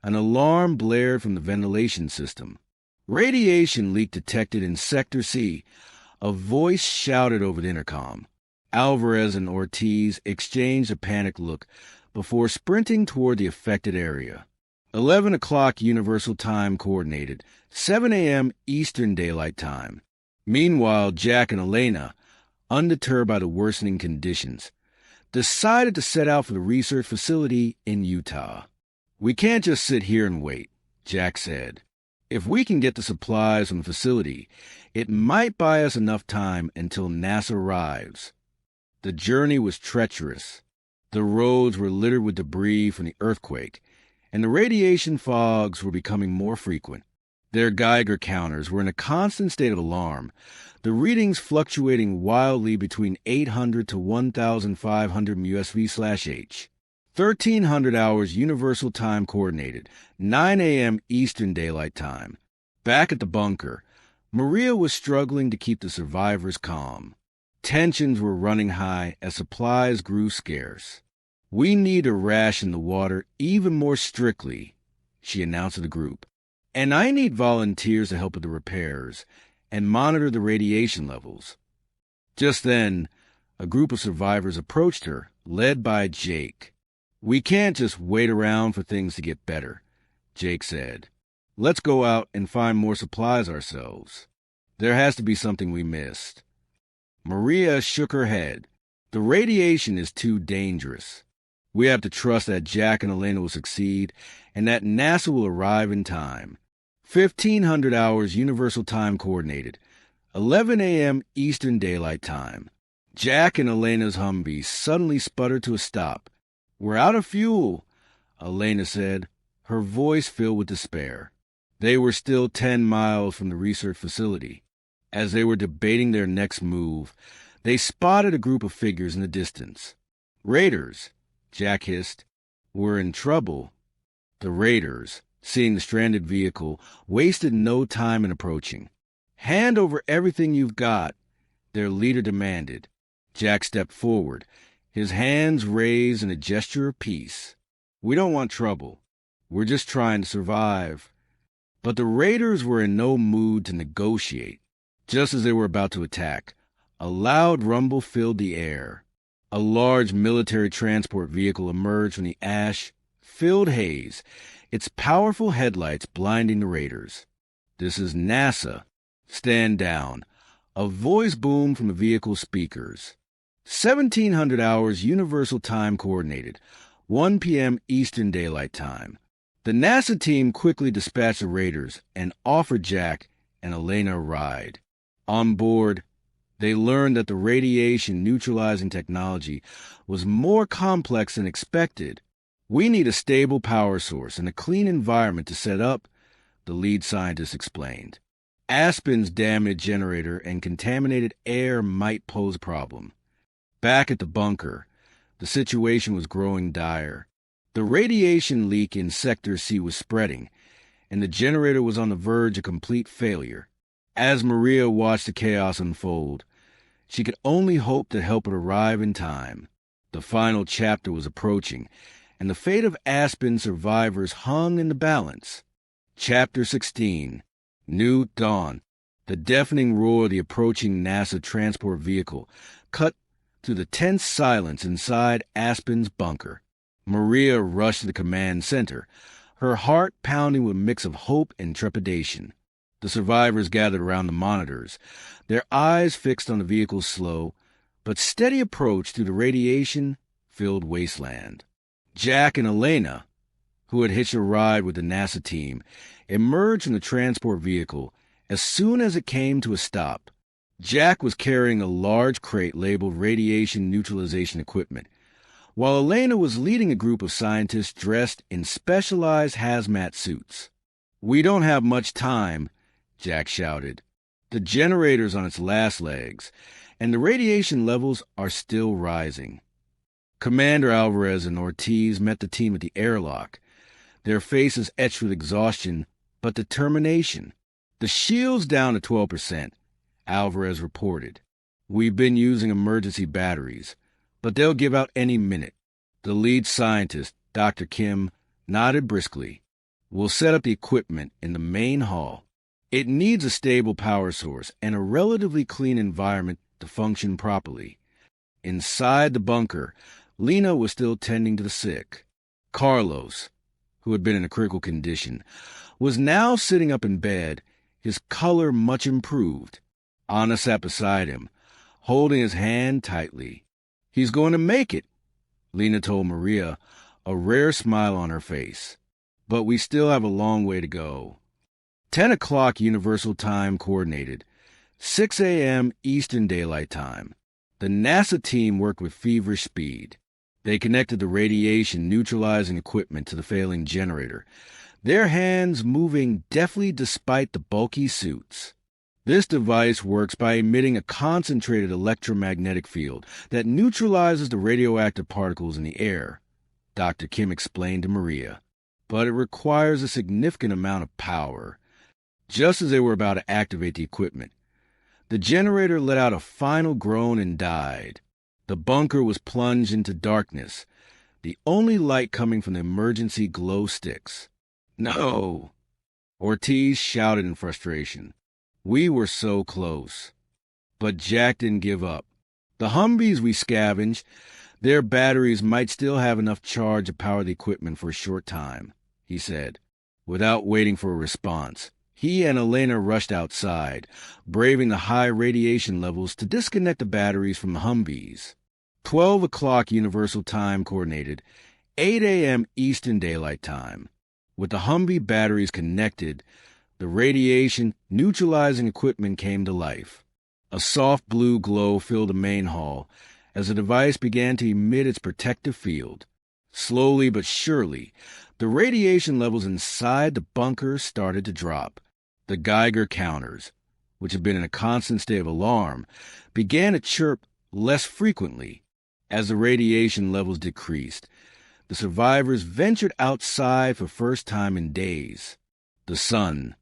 an alarm blared from the ventilation system. "Radiation leak detected in Sector C," a voice shouted over the intercom. Alvarez and Ortiz exchanged a panicked look before sprinting toward the affected area. 11 o'clock Universal Time Coordinated, 7 a.m. Eastern Daylight Time. Meanwhile, Jack and Elena, undeterred by the worsening conditions, decided to set out for the research facility in Utah. "We can't just sit here and wait," Jack said. "If we can get the supplies from the facility, it might buy us enough time until NASA arrives." The journey was treacherous. The roads were littered with debris from the earthquake, and the radiation fogs were becoming more frequent. Their Geiger counters were in a constant state of alarm, the readings fluctuating wildly between 800 to 1,500 MUSV/H. 1300 hours Universal Time Coordinated, 9 a.m. Eastern Daylight Time. Back at the bunker, Maria was struggling to keep the survivors calm. Tensions were running high as supplies grew scarce. "We need to ration the water even more strictly," she announced to the group. "And I need volunteers to help with the repairs and monitor the radiation levels." Just then, a group of survivors approached her, led by Jake. "We can't just wait around for things to get better," Jake said. "Let's go out and find more supplies ourselves. There has to be something we missed." Maria shook her head. "The radiation is too dangerous. We have to trust that Jack and Elena will succeed and that NASA will arrive in time." 1500 hours Universal Time Coordinated, 11 a.m. Eastern Daylight Time. Jack and Elena's Humvee suddenly sputtered to a stop. "We're out of fuel," Elena said, her voice filled with despair. They were still 10 miles from the research facility. As they were debating their next move, they spotted a group of figures in the distance. "Raiders," Jack hissed. "We're in trouble." The raiders, seeing the stranded vehicle, wasted no time in approaching. "Hand over everything you've got," their leader demanded. Jack stepped forward, his hands raised in a gesture of peace. "We don't want trouble. We're just trying to survive." But the raiders were in no mood to negotiate. Just as they were about to attack, A loud rumble filled the air. A large military transport vehicle emerged from the ash-filled haze, its powerful headlights blinding the raiders. "This is NASA. Stand down." A voice boomed from the vehicle's speakers. 1700 hours Universal Time Coordinated, 1 p.m. Eastern Daylight Time. The NASA team quickly dispatched the raiders and offered Jack and Elena a ride. On board, they learned that the radiation-neutralizing technology was more complex than expected. "We need a stable power source and a clean environment to set up," the lead scientist explained. "Aspen's damaged generator and contaminated air might pose a problem." Back at the bunker, the situation was growing dire. The radiation leak in Sector C was spreading, and the generator was on the verge of complete failure. As Maria watched the chaos unfold, she could only hope that help would arrive in time. The final chapter was approaching, and the fate of Aspen survivors hung in the balance. Chapter 16, New Dawn. The deafening roar of the approaching NASA transport vehicle cut through the tense silence inside Aspen's bunker. Maria rushed to the command center, her heart pounding with a mix of hope and trepidation. The survivors gathered around the monitors, their eyes fixed on the vehicle's slow but steady approach through the radiation-filled wasteland. Jack and Elena, who had hitched a ride with the NASA team, emerged from the transport vehicle as soon as it came to a stop. Jack was carrying a large crate labeled radiation neutralization equipment, while Elena was leading a group of scientists dressed in specialized hazmat suits. "We don't have much time," Jack shouted. "The generator's on its last legs, and the radiation levels are still rising." Commander Alvarez and Ortiz met the team at the airlock, their faces etched with exhaustion but determination. "The shield's down to 12%, Alvarez reported. "We've been using emergency batteries, but they'll give out any minute." The lead scientist, Dr. Kim, nodded briskly. "We'll set up the equipment in the main hall. It needs a stable power source and a relatively clean environment to function properly." Inside the bunker, Lena was still tending to the sick. Carlos, who had been in a critical condition, was now sitting up in bed, his color much improved. Anna sat beside him, holding his hand tightly. "He's going to make it," Lena told Maria, a rare smile on her face. "But we still have a long way to go." 10 o'clock Universal Time Coordinated, 6 a.m. Eastern Daylight Time. The NASA team worked with feverish speed. They connected the radiation-neutralizing equipment to the failing generator, their hands moving deftly despite the bulky suits. This device works by emitting a concentrated electromagnetic field that neutralizes the radioactive particles in the air, Dr. Kim explained to Maria. But it requires a significant amount of power. Just as they were about to activate the equipment, the generator let out a final groan and died. The bunker was plunged into darkness, the only light coming from the emergency glow sticks. "No!" Ortiz shouted in frustration. "We were so close." But Jack didn't give up. "The Humvees we scavenged, their batteries might still have enough charge to power the equipment for a short time," he said. Without waiting for a response, he and Elena rushed outside, braving the high radiation levels to disconnect the batteries from the Humvees. 12 o'clock Universal Time Coordinated, 8 a.m. Eastern Daylight Time. With the Humvee batteries connected, the radiation-neutralizing equipment came to life. A soft blue glow filled the main hall as the device began to emit its protective field. Slowly but surely, the radiation levels inside the bunker started to drop. The Geiger counters, which had been in a constant state of alarm, began to chirp less frequently. As the radiation levels decreased, the survivors ventured outside for the first time in days. The sun,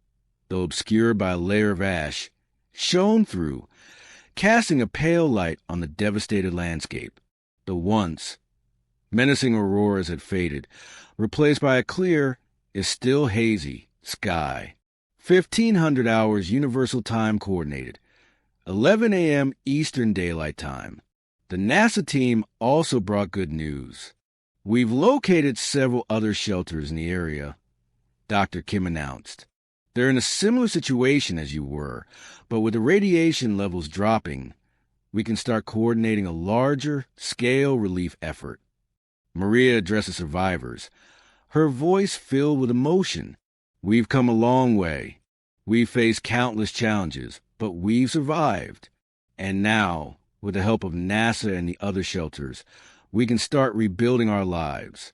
though obscured by a layer of ash, shone through, casting a pale light on the devastated landscape. The once menacing auroras had faded, replaced by a clear, is still hazy, sky. 1500 hours Universal Time Coordinated, 11 a.m. Eastern Daylight Time. The NASA team also brought good news. We've located several other shelters in the area, Dr. Kim announced. They're in a similar situation as you were, but with the radiation levels dropping, we can start coordinating a larger scale relief effort. Maria addressed the survivors, her voice filled with emotion. We've come a long way. We've faced countless challenges, but we've survived. And now, with the help of NASA and the other shelters, we can start rebuilding our lives.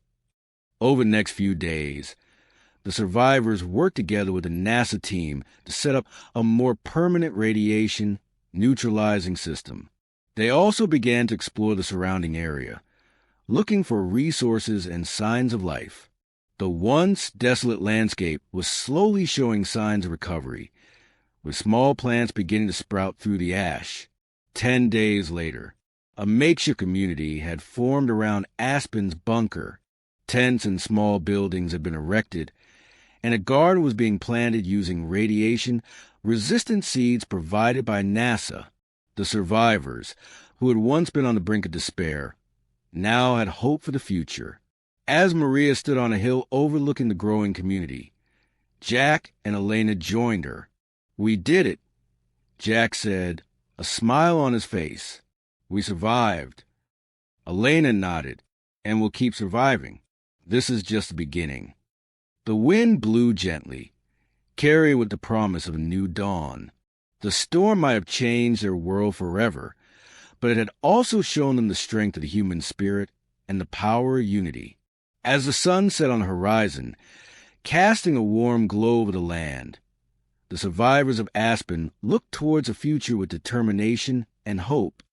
Over the next few days, the survivors worked together with the NASA team to set up a more permanent radiation neutralizing system. They also began to explore the surrounding area, looking for resources and signs of life. The once desolate landscape was slowly showing signs of recovery, with small plants beginning to sprout through the ash. 10 days later, a makeshift community had formed around Aspen's bunker. Tents and small buildings had been erected, and a garden was being planted using radiation-resistant seeds provided by NASA. The survivors, who had once been on the brink of despair, now had hope for the future. As Maria stood on a hill overlooking the growing community, Jack and Elena joined her. "We did it," Jack said, a smile on his face. "We survived." Elena nodded, "And we'll keep surviving. This is just the beginning." The wind blew gently, carrying with the promise of a new dawn. The storm might have changed their world forever, but it had also shown them the strength of the human spirit and the power of unity. As the sun set on the horizon, casting a warm glow over the land, the survivors of Aspen looked towards a future with determination and hope.